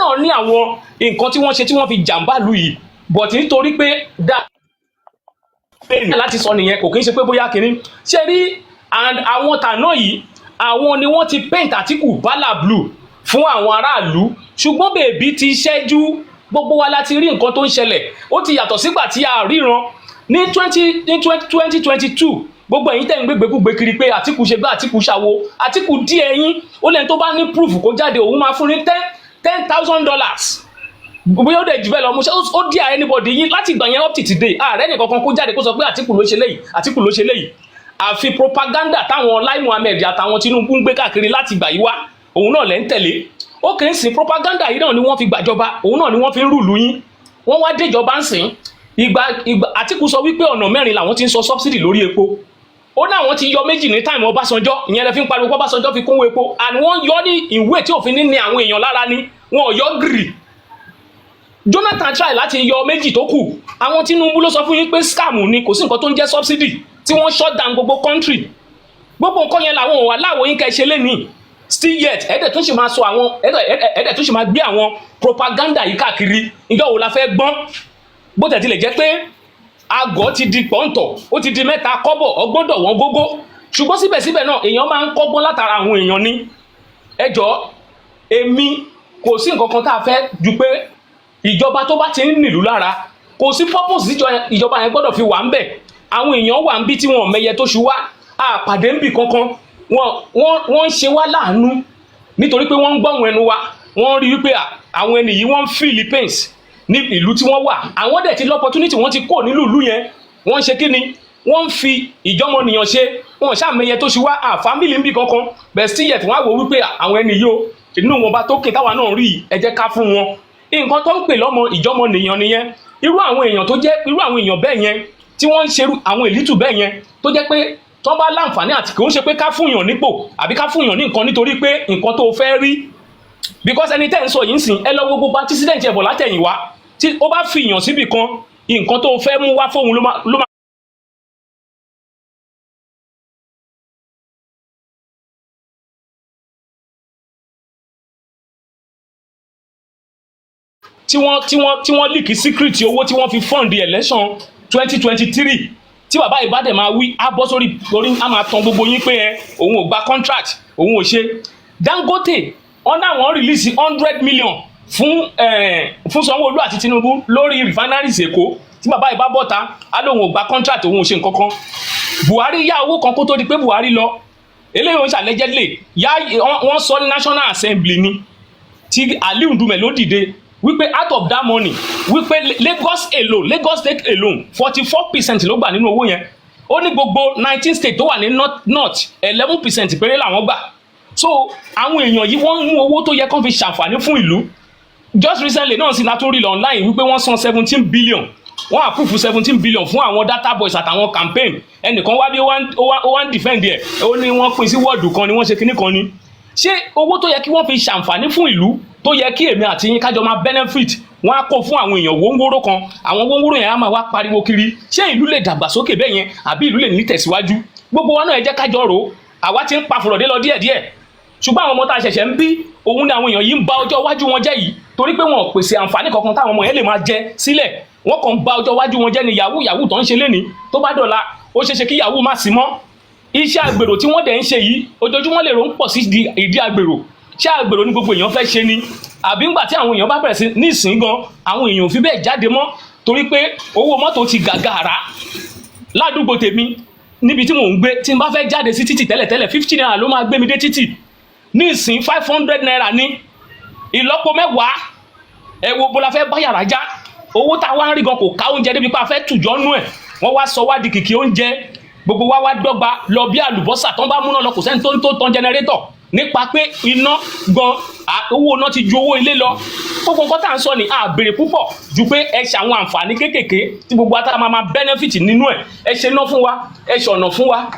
náà ní àwọn nǹkan tí wọ́n ṣe tí wọ́n fi jàǹbá lù yìí but nítorí pé láti sọ nìyẹn kò kí ń ṣe pé bóyá kìíní ṣe rí àwọn tàná yìí àwọn ni wọ́n ti paint Atiku bala blue fún àwọn aráàlú ṣùgbọ́n bèbí ti ṣẹ́jú gbogbo wa láti rí nǹkan tó ń ṣẹlẹ̀ ó ti yàtọ̀ sígbà tí a ríran ní 2022 gbogbo ẹ̀yin tẹ́ ń gbégbégbé kiri pé Atiku ṣe gbá Atiku ṣàwo Atiku dí ẹ̀yin ó lẹ́ni tó bá ní proof kó jáde òun máa fún ní $10,000 bóyá ó dẹ̀ jù bẹ́ẹ̀ lọ mo ṣe ó dí anybody yín láti ìgbà yẹn up to today ààrẹ nìkan kan kó jáde kó sọ pé Atiku ló ṣe léyìí Atiku ló ṣe léyìí àfi propaganda táwọn Lai Muhammed àtàwọn Tinubu ń gbé káàkiri láti ìgbà yìí wá òun náà lẹ́ ń tẹ̀lé ó kì í sìn propaganda yìí náà ni wọ́n fi gbàjọba òun náà ni wọ́n fi ń rúlu yín wọ́n wá déjọba ń sìn ìgbà Atiku sọ wípé ọ̀nà 4 làwọn ti ń sọ subsidy lórí epo ó ní àwọn ti yọ méjì ní táìmù Ọbásanjọ́, ìyẹn lẹ fi ń pariwo pé Ọbásanjọ́ fi kún epo, and wọ́n yọ ní ìwé tí òfin ní àwọn èèyàn lára ni wọn ò yọ gírì. Jonathan try láti yọ méjì tó kù, àwọn Tinubu ló sọ fún yín pé scam ni, kò sí nǹkan tó ń jẹ́ subsidy, tí wọ́n shut down gbogbo country. Gbogbo nǹkan yẹn làwọn òwà láwo yín kẹ́ ṣe lénìí, still yet ẹ̀ẹ́dẹ̀ tún sì máa sọ àwọn ẹ̀ẹ́dẹ̀ tún sì máa gbé àwọn propaganda yìí káàkiri. Ìjọ wo la fẹ́ gbọ́n? Bó tẹ̀ tilẹ̀ jẹ́ pé àgọ́ ti di pọ́ńtọ̀, ó ti di mẹ́ta kọ́bọ̀, ọgbọ́dọ̀ wọ́n gógó, ṣùgbọ́n síbẹ̀síbẹ̀ náà èèyàn máa ń kọ́gbọ́n látara àwọn èèyàn ni. Ẹ jọ̀ọ́, èmi kò sí nǹkan kan tá a fẹ́ ju pé ìjọba tó bá ti ń nílùú lára, kò sí purpose ìjọba yẹn gbọ́dọ̀ fi wà ń bẹ̀. Àwọn èèyàn wà ń bí tí wọn mẹyẹ tó ṣu wá, àpàdé ń bì kankan, wọ́n ń ṣe wá láàánú nítorí pé wọ́n ń gbọ́hùn ẹnu wa, wọ́n rí wípé àwọn ẹni yìí wọ́n ń Philippines ní ìlú tí wọ́n wà, àwọn dẹ̀ ti l'opportunity, wọ́n ti kó nílùú ìlú yẹn, wọ́n ń ṣe kí ni, wọ́n ń fi ìjọmọnìyàn ṣe, wọn ṣàmẹyẹ tó ṣu wá, fámìlì ń bì kankan, bẹ̀ still yet wọ́n á wò wípé àwọn ẹni yìí o, inú wọn bá tó kè táwa náà rí, ẹ jẹ́ ká fún wọn. Nǹkan tó ń pè lọ́mọ ìjọmọnìyàn nìyẹn. Irú àwọn èèyàn tó jẹ́ irú àwọn èèyàn bẹ́ẹ̀ yẹn tí wọ́n ń ṣerú àwọn ìlítù bẹ́ẹ̀ yẹn tó jẹ́ pé tó bá láǹfààní àti kò ń ṣe pé ká fúnyàn nípò àbí ká fúnyàn ní nǹkan nítorí pé nǹkan tó fẹ́ rí, because ẹni tẹ́ ń sọ yìí ń sìn, ẹ lọ gbogbo participant ẹ̀bọ̀ látẹ̀yìnwá tí ó bá fi ìyàn síbì kan, nǹkan tó fẹ́ mú wá fóun ló máa tí wọ́n líkì secret owó tí wọ́n fi fund the election 2023 tí bàbá ìbádẹ̀ máa wí, á bọ́ sórí á máa tan gbogbo yín pé òun ò gba contract, òun ò ṣe. Dangote wọ́n náà wọ́n release 100 million fún Sanwó-Olú àti Tinubu lórí refineries Èkó, tí bàbá ìbá bọ́ta á lóun ò gba contract, òun ò ṣe nǹkan kan. Buhari yá owó kan kó tó di pé Buhari lọ, eléyìí ó ń ṣàlẹ́jẹ́lẹ̀ yá, wọ́n sọ ní National Assembly ni tí Aliu Ndume ló dìde wípé out of that money wípé Lagos State alone 44% ló gbà nínú owó yẹn. Ó ní gbogbo 19 states tó wà ní north 11% péré làwọn gbà. So àwọn èèyàn yìí wọ́n ń mú owó tó yẹ kán fi ṣàǹfààní fún ìlú. Just recently náà sì látó rí lọ online wípé wọ́n san 17 billion, wọ́n approve 17 billion fún àwọn data boys àtàwọn campaign. Ẹnìkan wá bí ó wá ń defend ẹ̀, ó ní wọ́n pín sí wọ́ọ̀dù kan ni wọ́n ṣe kinní kan ni. Ṣé owó tó yẹ kí wọ́n fi ṣàǹfààní fún ìlú tó yẹ kí èmi àti yín kájọ máa benefit, wọ́n á kó fún àwọn èèyàn wóńgóró kan, àwọn wóńgóró yẹn á máa wá pariwo kiri? Ṣé ìlú lè dàgbàsókè bẹ́ẹ̀ yẹn àbí ìlú lè ní tẹ̀síwájú? Gbogbo wa náà ẹ jẹ́ kájọ rò ó, àwa ti ń pa fùrọ̀dé lọ díẹ̀díẹ̀, ṣùgbọ́n àwọn ọmọ tá a ṣẹ̀ṣẹ̀ ń bí, òun ni àwọn èèyàn yìí ń ba ọjọ́ iwájú wọn jẹ́ yìí, torí pé wọn ò pèsè àǹfààní kankan táwọn ọmọ yẹn lè máa jẹ sílẹ̀, wọ́n kàn ń ba ọjọ́ iwájú wọn jẹ́ ni yahoo tó ń ṣe lénìí, tó bá dọ̀la ó ṣeéṣe kí yahoo má sí mọ́. Iṣẹ́ àgbèrò tí wọ́n dẹ̀ ń ṣe yìí, ojoojúmọ́ lè rò ń pọ̀ sí ìdí àgbèrò. Ṣé àgbèrò ní gbogbo èèyàn fẹ́ ṣe ni? Àbí ńgbà tí àwọn èèyàn bá bẹ̀rẹ̀ sí ní ìsìn gan, àwọn èèyàn ò fi bẹ́ẹ̀ jáde mọ́ torí pé owó mọ́tò ti gàgàrà. Ládùúgbò tèmi níbi tí mò ń gbé, tí n bá fẹ́ jáde sí títì tẹ́lẹ̀tẹ́lẹ̀ 50 naira ló máa gbé mi dé títì. Ní ìsìn 500 naira ní ìlọ́po mẹ́wàá. Ẹ wo bó la fẹ́ bá yàrá já. Owó tá a wá ń rí gan kò ká oúnjẹ débi pé a fẹ́ tùjọ́ nú ẹ̀. Wọ́n wá sọ wá di kìkì oúnjẹ. Gbogbo wa wá dọ́gba lọ bí àlùbọ́sà tán bá múná lọ, kò sẹ́ni tó ń tó tan jẹnẹrétọ̀ nípa pé iná gan, owó iná ti ju owó ilé lọ. Gbogbo nǹkan tá à ń sọ ni a béèrè púpọ̀ ju pé ẹ ṣe àwọn àǹfààní kéékèèké tí gbogbo ata máa benefit nínú ẹ̀. Ẹ ṣe iná fún wa, ẹ ṣọ̀nà fún wa,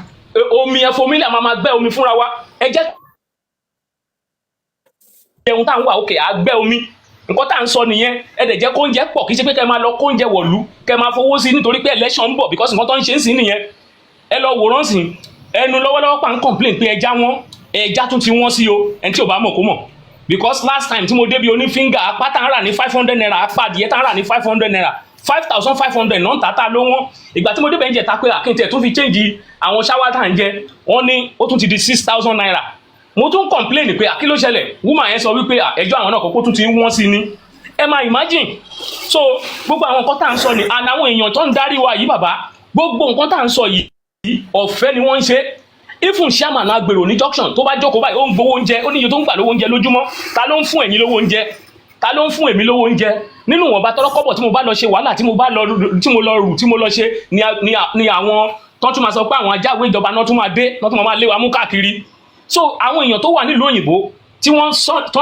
omi ẹ fomílẹ̀ máa gbẹ́ omi fúnra wa. Ẹ jẹ́ ẹ̀hún tá à ń wà òkè àgbẹ́ omi. Nǹkan tá à ń sọ nìyẹn. Ẹ dẹ̀ jẹ́ kó oúnjẹ pọ̀, kì í ṣe pé kẹ́ máa lọ kó oúnjẹ wọ̀lú, kẹ́ máa fowó sí nítorí pé election ń bọ̀, because nǹkan tó ń ṣe ń sìn nìyẹn. Ẹ lọ wòrán sìn, ẹnu lọ́wọ́lọ́wọ́ pa ń complain pé ẹja tún ti wọ́n sí o, ẹni tí ò bá mọ̀ kó mọ̀, because last time tí mo débi oní finger apá tá ń rà ní 500 naira, apá adìyẹ tá ń rà ní 500 naira, 5,500 náà ń tàtà ló wọ́n. Ìgbà tí mo débẹ̀ ń jẹ ta pé àkíntẹ̀ tún fi change àwọn ṣáwá tá ń jẹ, wọ́n ní ó tún ti di 6,000 naira. Mo tún complain pé kí ló ṣẹlẹ̀, woman yẹn sọ wípé ẹjọ́ àwọn náà kọ́kọ́ tún ti wọ́n sí ni. Ẹ máa imagine. So gbogbo àwọn nǹkan tá ń sọ ni, and àwọn èèyàn tó ń darí wa yìí bàbá, gbogbo nǹkan tá ń sọ yìí ọ̀fẹ́ ni wọ́n ń ṣe. Ifun chairman agbèrò ní junction tó bá jókòó báyìí ó ń gbowó oúnjẹ, ó níye tó ń gbà lówó oúnjẹ lójúmọ́. Ta ló ń fún ẹ̀yin lówó oúnjẹ? Ta ló ń fún èmi lówó oúnjẹ? Nínú wọn bá tọ́lọ́kọ́bọ̀ tí mo bá lọ ṣe wàhálà, tí mo lọ ṣe ni àwọn tó tún máa sọ pé àwọn ajáwé ìjọba náà tún máa dé, náà tún máa lé wa mú káàkiri. So àwọn èèyàn tó wà nílùú òyìnbó tí wọ́n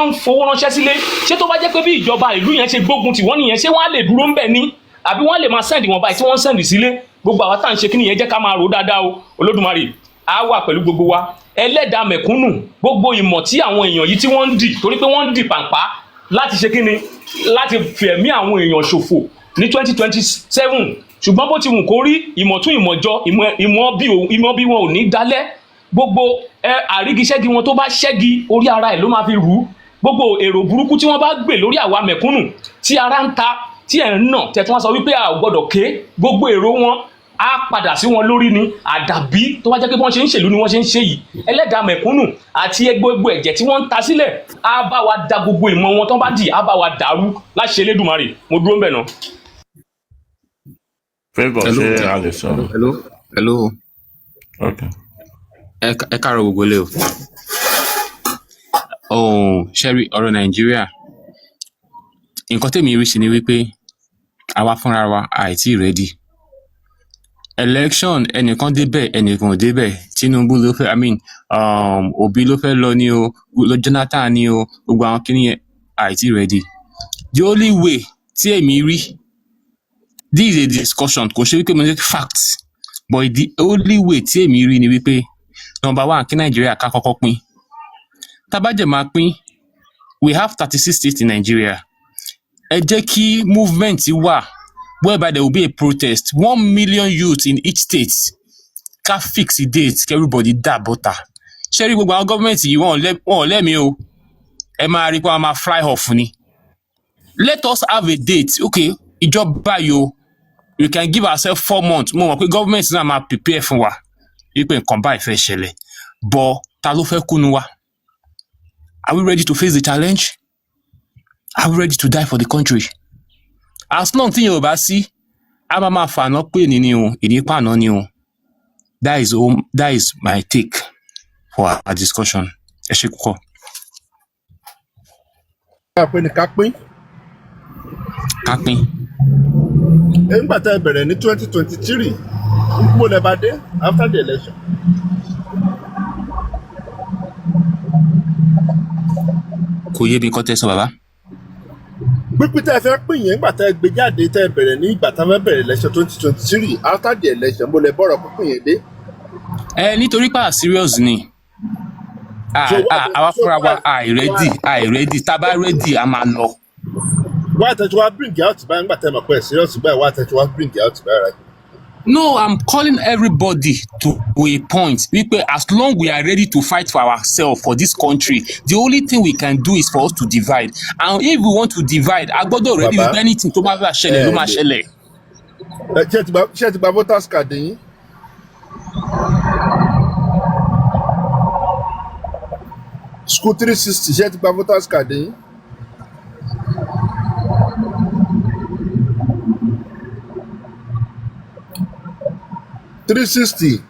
ń fowó ránṣẹ́ sílé, ṣé tó bá jẹ́ pé bí ìjọba ìlú yẹn ṣe gbógun tì wọ́n nìyẹn, ṣé wọ́n á lè dúró ń bẹ̀ ni? àbí wọ́n lè máa send wọn báyìí tí wọ́n send sílé. Gbogbo àwa tá à ń ṣe kí nìyẹn jẹ́ ká máa rò dáadáa o. Olódùmarè á wà pẹ̀lú gbogbo wa. Ẹlẹ́dàá mẹ̀kúnnù, gbogbo ìmọ̀ tí àwọn èèyàn yìí tí wọ́n ń dì torí pé wọ́n ń dì pàǹpá láti ṣe kí ni, láti fẹ̀mí àwọn èèyàn ṣòfò ní 2027. Ṣùgbọ́n bó ti wù kó rí, ìmọ̀ tún ìmọ̀ jọ, ìmọ̀ bí wọn ò ní dálẹ̀. Gbogbo àrígiṣẹ́gi wọn tó bá ṣẹ́gi orí ara ẹ̀ ló máa fi rú. Gbogbo èrò burúkú tí wọ́n bá gbè lórí àwa mẹ̀kúnnù tí ara ń ta, tí ẹ̀ ń nà, tẹ̀tún wá sọ wípé a ò gbọ́dọ̀ ké, gbogbo èrò wọn á padà sí wọn lórí ni. Àdàbí tó wá jẹ́ pé bí wọ́n ṣe ń ṣèlú ni wọ́n ṣe ń ṣe yìí. Ẹlẹ́dàá mẹ̀kúnnù àti gbogbo ẹ̀jẹ̀ tí wọ́n ń ta sílẹ̀ á bá wa da gbogbo ìmọ̀ wọn tó bá dì, á bá wa dàrú láṣẹ Elédùmarè. Mo dúró ń bẹ̀ náà. Favour ṣe a lè sọ. Hello. Okay. Ẹ káàárọ̀ gbogbo ilé o. Ṣẹ́rí ọ̀rọ̀ Nàìjíríà. Nǹkan tèmi rí sí ni wípé àwa fúnra wa àìtí ready. Election ẹnìkan débẹ̀ ẹnìkan ò débẹ̀. Tinubu ló fẹ́, Obi ló fẹ́ lọ ní o, Jonathan ní o, gbogbo àwọn kìíní yẹn àìtí ready. The only way tí èmi rí, this is a discussion, kò ṣe wípé mo ní facts, but the only way tí èmi rí ni wípé number one, kí Nàìjíríà ká kọ́kọ́ pín. Tá bá jẹ́ máa pín, we have 36 states in Nigeria. Ẹ jẹ́ kí movement wà whereby there will be a protest, 1 million youths in each state. Ká fix the date, kí everybody dá bọ́tà. Ṣé rí gbogbo àwọn gọ́ọ̀mẹ̀ntì yìí wọ́n ò lẹ́mìí o. Ẹ máa rí pé wọ́n máa fly off ni. Let us have a date. Okay, ìjọba yìí o, we can give ourselves 4 months. Mo mọ̀ pé government náà máa prepare fún wa. Wípé nǹkan báyìí fẹ́ ṣẹlẹ̀. But ta ló fẹ́ kúnú wa? Are we ready to face the challenge? Are we ready to die for the country? As long tí yẹn ò bá sí, a máa fàánà pé ní o, ìdípàánà ni o. That is my take for our discussion. Ẹ ṣé púpọ̀. Ká pín. Nígbà tá ẹ bẹ̀rẹ̀ ní 2023, mo lè bá dé after the election. Kò yé mi kọ́ tẹ́ sọ bàbá. Pípín tẹ́ ẹ fẹ́ pín yẹn nígbà tá ẹ gbé jáde tẹ́ ẹ bẹ̀rẹ̀ ní ìgbà tá ẹ fẹ́ bẹ̀rẹ̀ election 2023 after the election mo lè bọ̀rọ̀ pípín yẹn dé. Nítorí pé serious ni. Àwa fúnra wa àìrẹ́dì. Tá bá rẹ́dì a máa lọ. Why don't you bring out by nígbà tẹ́ ẹ mọ̀ pé serious báyìí why don't you bring out by right? No, I'm calling everybody to a point. As long we are ready to fight for ourselves, for this country, the only thing we can do is for us to divide. And if we want to divide, I got already with anything to máa ṣẹlẹ̀ ló máa ṣẹlẹ̀. Ṣé ti gba voters card yín? School 360 ṣé ti gba voters card yín? $360.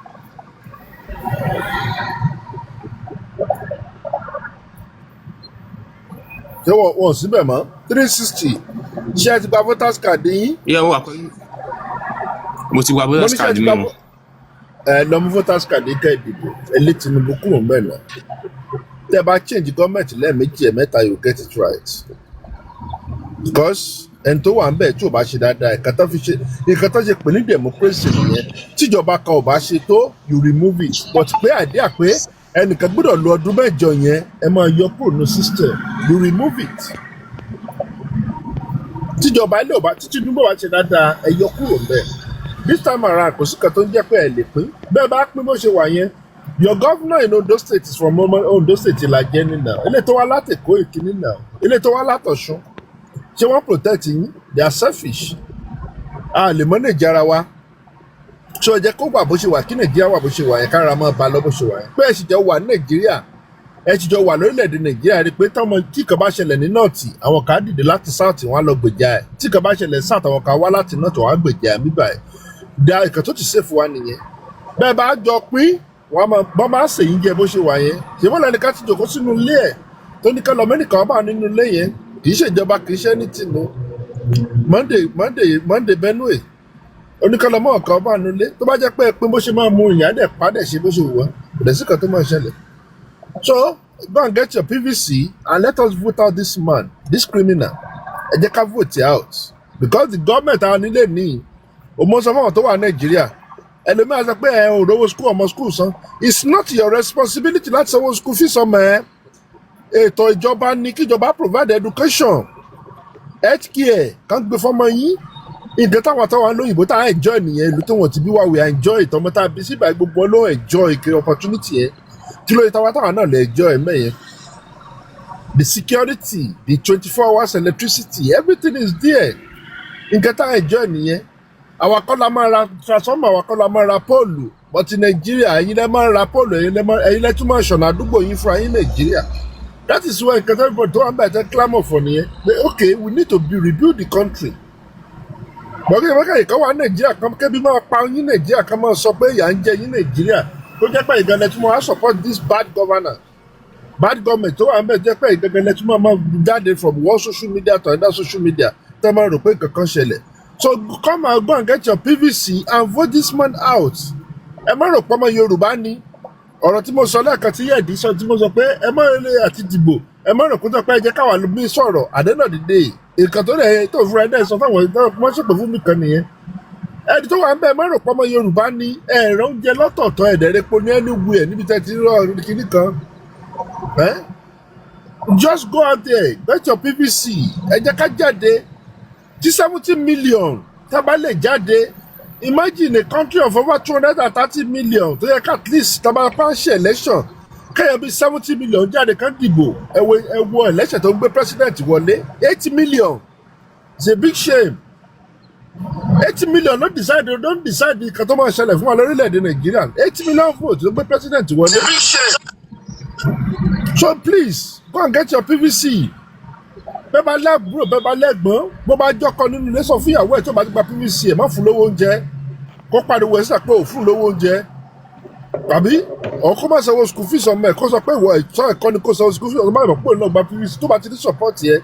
Ṣé wọ́n síbẹ̀ mọ́? $360. Ṣé ẹ ti gba voters card yín? Wà pẹ̀lú. Mo ti gba voters card mi mọ́. Lọ mú voters card yín kẹ́ ìdìbò. Ẹ lé Tinubu kúrò mẹ́nà. Tẹ́ ẹ bá change gọ́ọ̀mẹ̀ntì lẹ́ẹ̀mejì ẹ̀mẹ́ta you get it right. Because ẹni tó wà ń bẹ̀ tí ò bá ṣe dáadáa nǹkan tó ṣe pè ní democracy nìyẹn tíjọba kan ò bá ṣe tó you remove it but pé àdéhà pé ẹnìkan gbọ́dọ̀ lo ọdún mẹ́jọ yẹn ẹ máa yọ kúrò ní system you remove it tíjọba ilé ọba títí dúró wá ṣe dáadáa ẹ yọ kúrò ń bẹ̀ this time around kò sí kan tó ń jẹ́ pé ẹ lè pín bẹ́ẹ̀ bá pín bó ṣe wà yẹn your governor in Ondo State is from Ondo State ìlàjẹ nínà ilé tó wá látẹ̀kọ́ ìkíní náà ilé tó wá látọ̀ṣun ṣé wọ́n protect yín they are selfish a lè manage ara wa ṣé ó jẹ́ kó wà bó ṣe wà kí Nàìjíríà wà bó ṣe wà yẹn kára máa ba lọ bó ṣe wà yẹn pé ẹ sì jọ wà ní Nàìjíríà ẹ sì jọ wà lórílẹ̀‐èdè Nàìjíríà rí pé tí kan bá ṣẹlẹ̀ ní nọ́ọ̀tì àwọn kan á dìde láti south wọn á lọ gbèjà ẹ̀ tí kan bá ṣẹlẹ̀ south àwọn kan wá láti north wọn á gbèjà ẹ̀ bíbà ẹ̀ da ìkan tó ti ṣèfù wa nìyẹn bẹ́ẹ̀ bá jọ pín wọ́n máa ṣèyí jẹ bó ṣe wà yẹn ṣèwọ́n lẹ́ni ká ti jòkó sínú ilé ẹ̀ tó ní ká lọ mẹ́nìkan bá nínú ilé yẹn kì í ṣèjọba kì í ṣe ní tìǹbù Monday Benue oníkànlọmọ ọkàn ọba nulẹ tó bá jẹ́ pé bó ṣe máa mú ìyá dẹ padà ṣe bó ṣe wù wá kò dẹ̀ sí kan tó máa ṣẹlẹ̀ so go and get your PVC and let us vote out this man this criminal ẹ jẹ́ ká vote out because the government our nílé ní òmò sọ fún àwọn tó wà Nàìjíríà ẹlòmíràn sọ pé ẹ ò rówó school ọmọ school san it's not your responsibility láti sanwó school fees ọmọ ẹ ètò ìjọba ní kíjọba provide education health care kan gbé fọmọ yín nǹkan táwọn lóyìnbó tá à enjoy nìyẹn ìlú tí wọn ti bí wá we enjoy ìtọ́mọ tá a bí síbà gbogbo ló enjoy kiri opportunity yẹn kí ló yẹ táwọn náà lè enjoy mẹ́yẹn the security the 24 hours electricity everything is there nǹkan tá à enjoy nìyẹn àwa kọ́ la máa ra transformer àwa kọ́ la máa ra póòlù but Nàìjíríà ẹ̀yin lẹ́ máa ra póòlù ẹ̀yin lẹ́ tún máa ṣọ̀nà àdúgbò yín fún ẹ̀yin Nàìjíríà that is why nǹkan tó wà ń bẹ̀ tẹ́ clamour for nìyẹn pé okay we need to rebuild the country bọ́kẹ́ ìkan wà Nàìjíríà kan kébí máa pa yín Nàìjíríà kan máa sọ pé ìyà ń jẹ yín Nàìjíríà tó jẹ́ pé ìgbàlẹ̀ tí wọ́n á support this bad governance bad government tó wà ń bẹ̀ jẹ́ pé ìgbàlẹ̀ tí wọ́n máa jáde from one social media to another social media tẹ́ máa rò pé kankan ṣẹlẹ̀ so come and go and get your PVC and vote this man out ẹ má rò pé ọmọ Yorùbá ni ọ̀rọ̀ tí mo sọ lẹ́ẹ̀kan tí yẹ̀dí sọ tí mo sọ pé ẹ má lè àti dìbò ẹ má rò pé ẹ jẹ́ káwa ló bí sọ̀rọ̀ àdénà dìde nǹkan tó lè tó fúnra ẹ̀ sọ fáwọn ìdáná kó má ṣèpè fún mi kan nìyẹn ẹni tó wà ń bẹ ẹ má rò pé ọmọ Yorùbá ni ẹ̀rọ ń jẹ lọ́tọ̀ọ̀tọ̀ ẹ̀dẹ̀rẹ̀po ní ẹni wu ẹ̀ níbi tẹ́ ti rọ kíní kan just go out there get your PVC ẹ jẹ́ ká jáde tí 70 million tá a bá lè jáde imagine a country of over 230 million tó yẹ ká at least tá a bá pa ṣe election kẹ́yọ̀ bí 70 million jáde kan dìbò ẹ wo election tó ń gbé president wọlé 80 million it's a big shame 80 million don't decide nǹkan tó máa ṣẹlẹ̀ fún wa lórílẹ̀‐èdè Nàìjíríà 80 million votes ló gbé president wọlé so please go and get your PVC bẹ́ẹ̀ bá lẹ́gbùrò bẹ́ẹ̀ bá lẹ́gbọ́n bó bá jọ́kọ nínú ilé sọ fún ìyàwó ẹ̀ tó bá ti gba PVC ẹ̀ má fún lówó oúnjẹ kó pariwo ẹ̀ síta pé ò fún lówó oúnjẹ tàbí ọkọ máa sanwó school fees ọmọ ẹ̀ kó sọ pé ìwọ ẹ̀tọ́ ẹ̀kọ́ ni kó sanwó school fees ọmọ ẹ̀ pé òun náà gba PVC tó bá ti ní support yẹ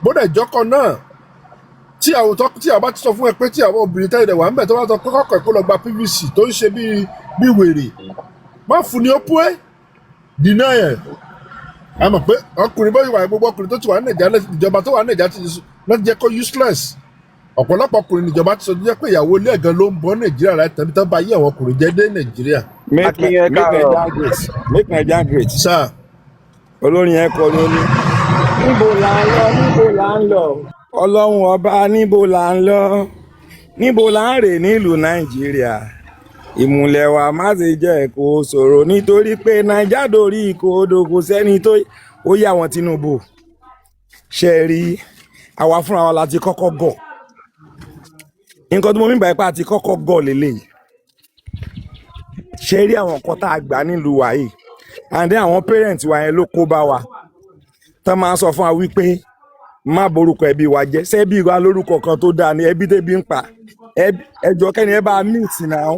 bódà ìjọ́kọ náà tí àwọn bá ti sọ fún ẹ pé tí àwọn obìnrin tẹ́lẹ̀ wà ń bẹ̀ tó bá sọ pé kọ́kọ́ ẹ̀kọ́ lọ gba PVC tó ń ṣe bí wèrè má fún ni ó pé dínà ẹ̀ a mọ̀ pé ọkùnrin bóyá ìwà gbogbo ọkùnrin tó ti wà ní Nàìjíríà ìjọba tó wà ní Nàìjíríà ti láti jẹ́ kó useless ọ̀pọ̀lọpọ̀ ọkùnrin níjọba ti sọ jẹ́ pé ìyàwó ilé ẹ̀gán ló ń bọ́ Nàìjíríà láti tẹ̀mí tán bá yí àwọn ọkùnrin jẹ́ dé Nàìjíríà. make Nigeria great. sir. olórin yẹn kọ lóní. níbo là ń lọ ọlọ́run ọba níbo là ń lọ níbo là ń rè nílùú Nàìjíríà ìmùlẹ̀ wa má ṣe jẹ́ kó ṣòro nítorí pé Naija dorí ìkòdò kò sẹ́ni tó ó yà wọ́n Tinubu ṣe rí àwa fúnra wa láti kọ́kọ́ gọ̀ nǹkan tí mo mìíràn báyìí àti kọ́kọ́ gọ̀ lélẹ́yìí ṣe rí àwọn nǹkan tá a gbà nílùú wa yìí and then àwọn parents wa yẹn ló kó bá wa tán máa ń sọ fún wa wípé má borúkọ ẹbí wa jẹ́ ṣebí wa lórúkọ kan tó dáa ní ẹbí tẹ́bí ń pa ẹjọ́ kẹ́ni ẹ bá mute náà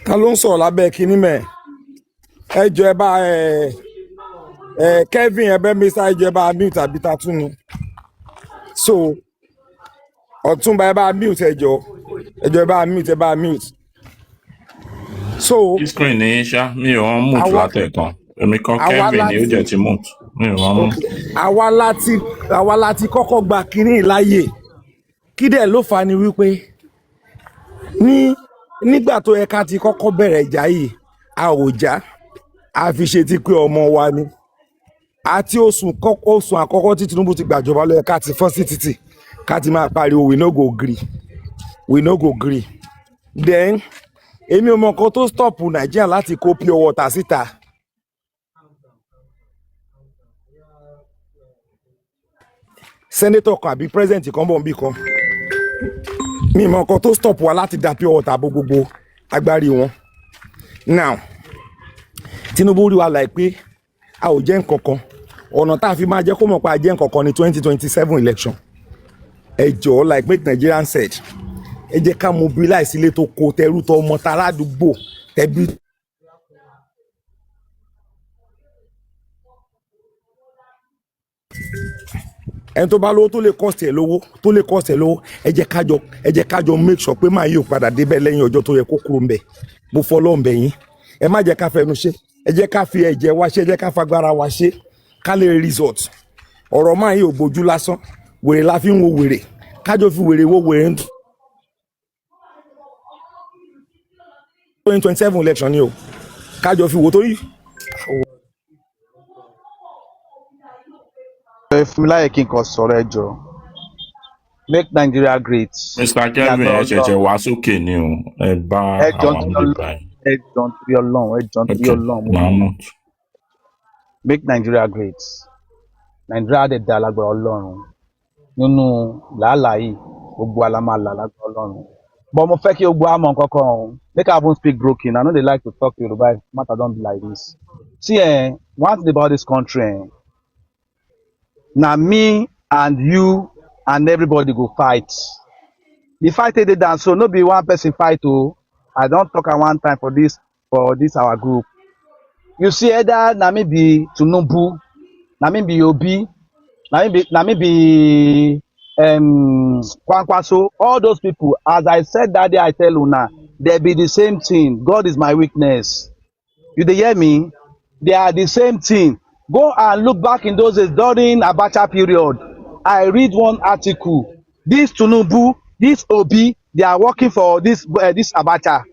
ta ló ń sọ̀rọ̀ lábẹ́ kínní mẹ́ ẹjọ́ ẹ bá Kevin ẹbẹ́ mẹ́sà ẹjọ́ ẹ bá mute àbí ta tún ni so Ọ̀túnba ẹ bá mute ẹjọ́ ẹ bá mute so. screen ní ṣá mi ò wọ́n mute látẹ̀kan èmi kan Kevin ni ó jẹ́ ti mute mi ò wọ́n mute. àwa láti kọ́kọ́ gba kínní láàyè kí dẹ̀ ló fà ni wípé nígbà tó yẹ ká ti kọ́kọ́ bẹ̀rẹ̀ ìjà yìí a ò já a fi ṣe ti pé ọmọ wa ni àti oṣù àkọ́kọ́ tí Tinubu ti gbàjọba ló yẹ ká ti fọ́n sí títì ká ti máa pariwo we no go gree then èmi ò mọ nǹkan tó stop Nàìjíríà láti kó pure water síta senator kan àbí president kan bọ̀ nbí kan mi mọ nǹkan tó stop wa láti dá pure water gbogbo agbárí wọn now Tinubu rí wa láì pé a ò jẹ́ nǹkan kan ọ̀nà tá a fi máa jẹ́ kó mọ̀ pé a jẹ́ nǹkan kan ní 2027 election ẹ jọ̀ọ́ like make Nigerian said ẹ jẹ́ ká mobilize ilé tó kó tẹrú tọ ọmọ tara àdúgbò tẹbí. ẹni tó bá lówó tó lè cost ẹ lówó ẹ jẹ́ kájọ make sure pé máa yóò padà débẹ̀ lẹ́yìn ọjọ́ tó yẹ kó kúrò ńbẹ̀ mo fọlọ́ ńbẹ̀ yín ẹ má jẹ́ ká fẹnu ṣe ẹ jẹ́ ká fi ẹ̀jẹ̀ wa ṣe ẹ jẹ́ ká fagbára wa ṣe ká lè result ọ̀rọ̀ máa yóò gbójú lásán wèrè la fi ń wo wèrè kájọ fi wèrè wo wèrè ń 2027 election ni o kájọ fi wo torí. ẹ fún mi láyè kí n kàn sọ̀rọ̀ ẹ jọ make Nigeria great. Mr. Kelvin ẹ ṣẹ̀ṣẹ̀ wá sókè ni o ẹ bá àwọn bíbá yìí. ẹ jọ nítorí Ọlọ́run Mahmood. make Nigeria great. Nigeria dẹ̀ da lágbára Ọlọ́run nínú làálàá yìí gbogbo alámàlà lágbára Ọlọ́run. But mo fẹ́ kí gbogbo àmọ̀ kankan o make I even speak broken I no dey like to talk Yoruba matter don be like this. See one thing about this country na me and you and everybody go fight. The fight dey down so no be one person fight o. I don talk am one time for this our group. You see either na me be Tinubu, na me be Obi, na me be Kwankwaso, all those people, as I said that day, I tell una, they be the same thing. God is my witness. You dey hear me? They are the same thing. Go and look back in those days during Abacha period. I read one article. This Tinubu, this Obi, they are working for this Abacha.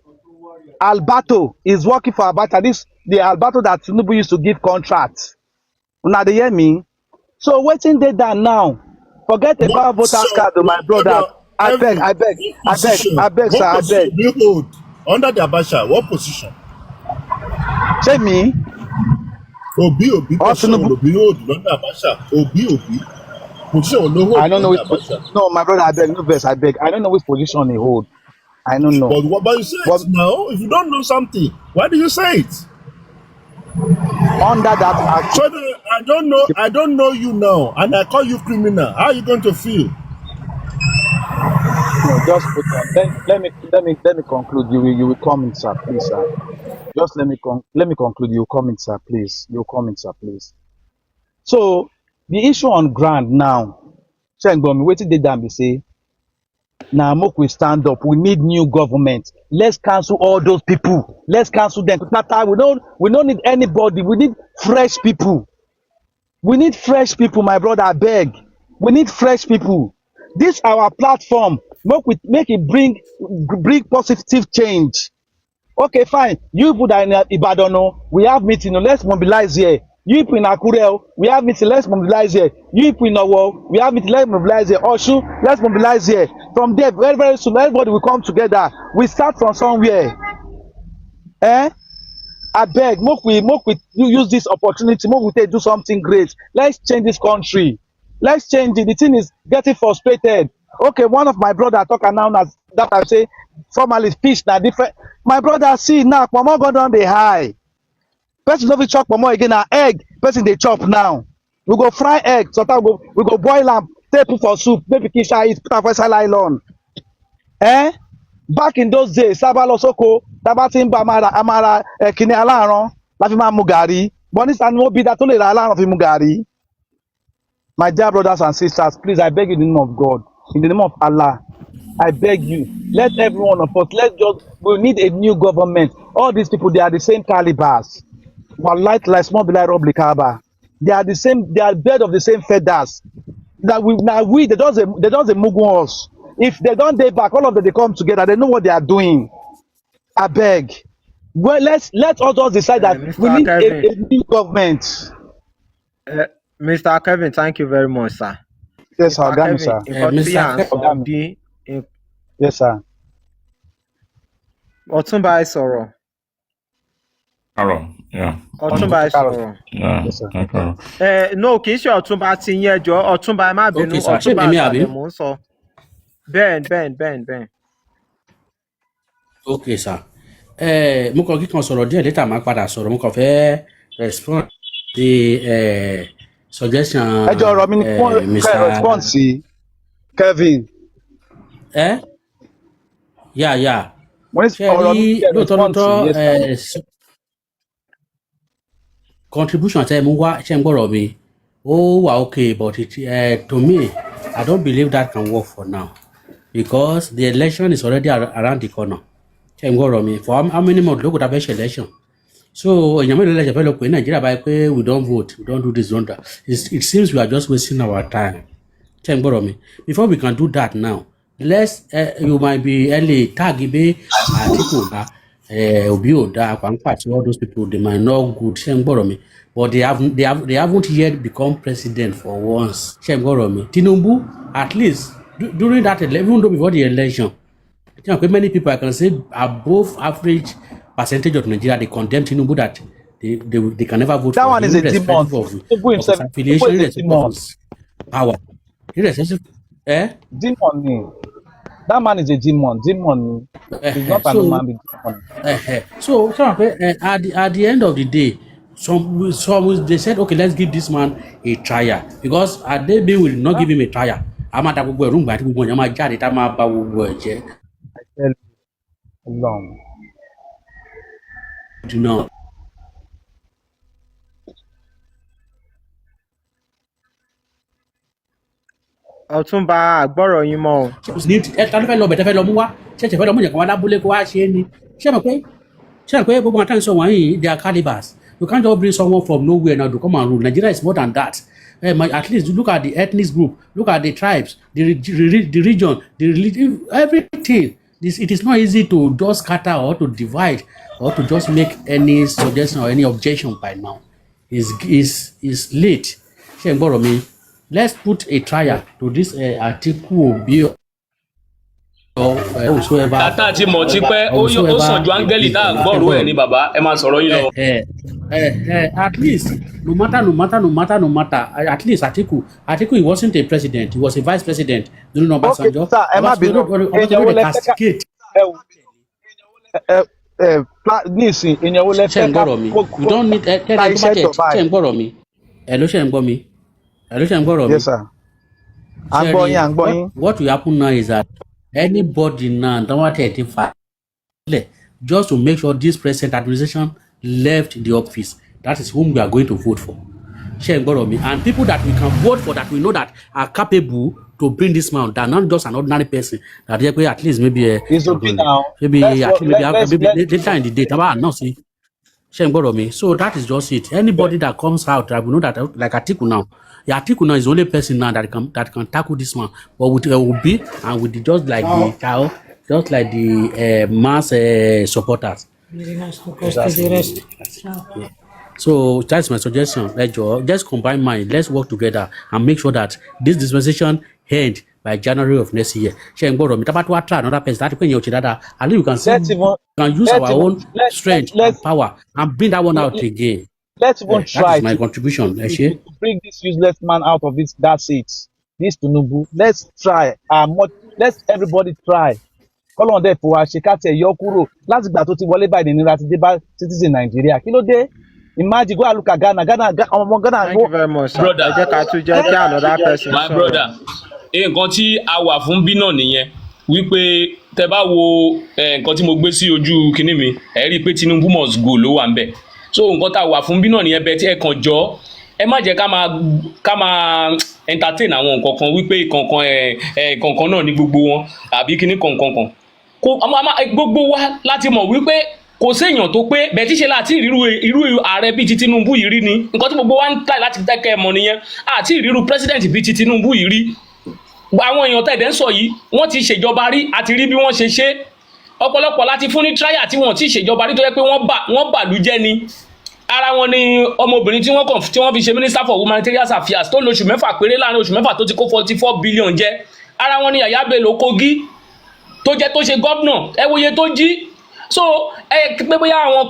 Alberto is working for Abacha. The Alberto that Tinubu used to give contract. Una dey hear me? So wetin dey down now? Forget about voters card, my brother. I beg, sir, I beg. You hold under the Abacha, what position? Say me. Obi, position Obi hold under Abacha. Obi. Position no hold. I don't know which position. No, my brother, I beg, no verse, I beg. I don't know which position he hold. I don't know. But you say it now. If you don't know something, why do you say it? Under that act. So I don't know you now, and I call you criminal. How are you going to feel? No, just put on. Let me conclude. You will come in, sir, please, sir. Just let me conclude. You come in, sir, please. You come in, sir, please. So the issue on ground now, wetin dey down be say, now make we stand up. We need new government. Let's cancel all those people. Let's cancel them. We don't need anybody. We need fresh people. We need fresh people, my brother. I beg. We need fresh people. This our platform. Make it bring positive change. Okay, fine. You put that in Ibadan. We have meeting. Let's mobilize here. You people in Akure, we have meeting. Let's mobilize here. You people in Owo, we have meeting. Let's mobilize here. Osun, let's mobilize here. From there, very very soon, everybody will come together. We start from somewhere. I beg, make we use this opportunity. Make we do something great. Let's change this country. Let's change it. The thing is getting frustrated. Okay, one of my brother talk now as that I say formally fish na different. My brother see now, Pomo go down the high. Person no fit chop pomo again na egg. Person dey chop now. We go fry egg. Sometimes we go boil am, take put for soup. Maybe kisha eat, put am for inside nylon. Back in those days, Sábà Soko, tábà tí ń bá amara kìnìún aláàrán la fi máa mu gàrí. But this time no be that only aláàrán fi mu gàrí. My dear brothers and sisters, please, I beg you in the name of God, in the name of Allah, I beg you, let every one of us, we need a new government. All these people, they are the same calibers. Like small like Rob Likaba. They are the same, they are bird of the same feathers. They don't mugu us. If they don't day back, all of them they come together, they know what they are doing. I beg. Well, let us decide that we need a new government. Mr. Kevin, thank you very much, sir. Yes, sir. Kevin, sir. Yes, sir. Ọ̀túnba ẹ sọ̀rọ̀. Ọ̀túnba ẹ sọ̀rọ̀. No, kì í ṣe Ọ̀túnba ti yẹn jọ. Ọ̀túnba ẹ má bínú. Ọ̀túnba àgbẹ̀ mò ń sọ. Ben. Okay, sir. Mo kàn kíkan sọ̀rọ̀ díẹ̀ later máa padà sọ̀rọ̀. Mo kàn fẹ́ respond sí suggestion. Ẹ jọ ọ̀rọ̀ mi ni fún respond sí Kevin. Yeah. Ṣé rí lóòótọ́ contribution tẹ́ mú wá ṣe ń gbọ́rọ̀ mi ó wà okay but to me I don't believe that can work for now because the election is already around the corner ṣe ń gbọ́rọ̀ mi for how many months ló kò dábẹ́ ṣe election so èèyàn mélòó lẹ́sẹ̀ fẹ́ lọ pé Nàìjíríà báyìí pé we don't vote we don't do this don't that it seems we are just wasting our time Before we can do that now, let's you might be early tag be Atiku Oda, Obi Oda, Kwankwachi, all those people they might not good, but they haven't yet become president for once. Tinubu, at least during that even though before the election, many people I can say above average percentage of Nigeria they condemn Tinubu that they can never vote That for one him, is a demon. of his affiliation, irrespective of his power. Irrespective, Demon ni. That man is a demon. Demon. He's not an human being. So at the end of the day, some they said, okay, let's give this man a trial because they will not give him a trial. I'm at a room, but we want to get it. I'm about Long. Do not. Ọ̀túnba àgbọ̀rọ̀ yín mọ́ o. Ta ló fẹ́ lọ bẹ̀ tẹ́ fẹ́ lọ mú wá ṣẹ̀ṣẹ̀ fẹ́ lọ mú yẹn kan wá lábúlé kó wá ṣe é ni ṣé mọ̀ pé gbogbo àtàwọn sọ wọ̀nyí they are cannibals. You can't just bring someone from nowhere now to come and rule. Nigeria is more than that. At least look at the ethnic group, look at the tribes, the region, the religion, everything. It is not easy to just scatter or to divide or to just make any suggestion or any objection by now. It's late. Ṣé ń gbọ́rọ̀ mi? Let's put a trial to this Atiku Obi whosoever. Tata ti mọ̀ ti pẹ́ ó sàn ju áńgẹ́lì tá a gbọ́rò ẹ̀ ní bàbá ẹ máa sọ̀rọ̀ yín lọ. At least no matter at least Atiku he wasn't a president, he was a vice president during Obasanjo. Okay, sir, ẹ má bínú. Nísìn ènìyàn wo lẹ fẹ́ ká you don't need ṣe ń gbọ́rọ̀ mi ẹ ló ṣe ń gbọ́ mi ẹ ló ṣe ń gbọ́rọ̀ mi. Yes sir. À ń gbọ́ yín. What will happen now is that anybody now don't want to fight just to make sure this present administration left the office. That is whom we are going to vote for. And people that we can vote for that we know that are capable to bring this man down, not just an ordinary person. That they at least maybe maybe later in the day. So that is just it. Anybody that comes out that we know that like Atiku now. Atiku now is the only person now that can tackle this man. But with Obi and with just like the child, just like the mass supporters. Yeah. So that's my suggestion. Just combine mind. Let's work together and make sure that this dispensation end by January of next year. Another person that at least you can use our own strength and power and bring that one out again. Let's even try. That is my contribution. To bring this useless man out of that seat. This Tinubu. Let's try. Let's everybody try. Kọ́lọ́n dẹ̀ fò wá ṣe ká tẹ̀ yọ kúrò láti gbà tó ti wọlé báyìí nínú láti dé bá citizen Nàìjíríà. Kí ló dé? Imagine go and look at Ghana. Ọmọ Ghana. Thank you very much, sir. Ẹ jẹ́ ká tún jẹ́ kí another person. My brother, nǹkan tí a wà fún bí náà nìyẹn wípé tẹ bá wo nǹkan tí mo gbé sí ojú kinní mi ẹ rí i pé Tinubu must go ló wà ń bẹ̀. So nǹkan tá a wà fún bí náà nìyẹn bẹ́ẹ̀ tí ẹ kàn jọ ẹ má jẹ́ ká máa entertain àwọn nǹkan kan wípé kankan náà ní gbogbo wọn àbí kinní kankan. Gbogbo wa láti mọ̀ wípé kò séèyàn tó pé bẹ́ẹ̀ tí ṣe láti irú ààrẹ bíi ti Tinubu yìí rí ni nǹkan tí gbogbo wa ń tà láti tẹ́kẹ̀ mọ̀ nìyẹn àti ìrírú president bíi ti Tinubu yìí rí àwọn èèyàn tẹ̀dẹ̀ ń sọ yìí wọ́n ti ṣèjọba rí àti rí bí wọ́n ṣe ṣe ọ̀pọ̀lọpọ̀ láti fún ní trial tí wọ́n ti ṣèjọba rí tó yẹ pé wọ́n bàlújẹ́ ni ara wọn ni ọmọbìnrin tí wọ́n fi ṣe minister for humanitarian affairs tó lóṣù mẹ́fà péré láàrin oṣù mẹ́fà tó ti kó 44 billion jẹ ara wọn ni Yaya Bello Kogi tó jẹ́ tó ṣe gọ́vnà ẹ wòye tó jí so pé bóyá àwọn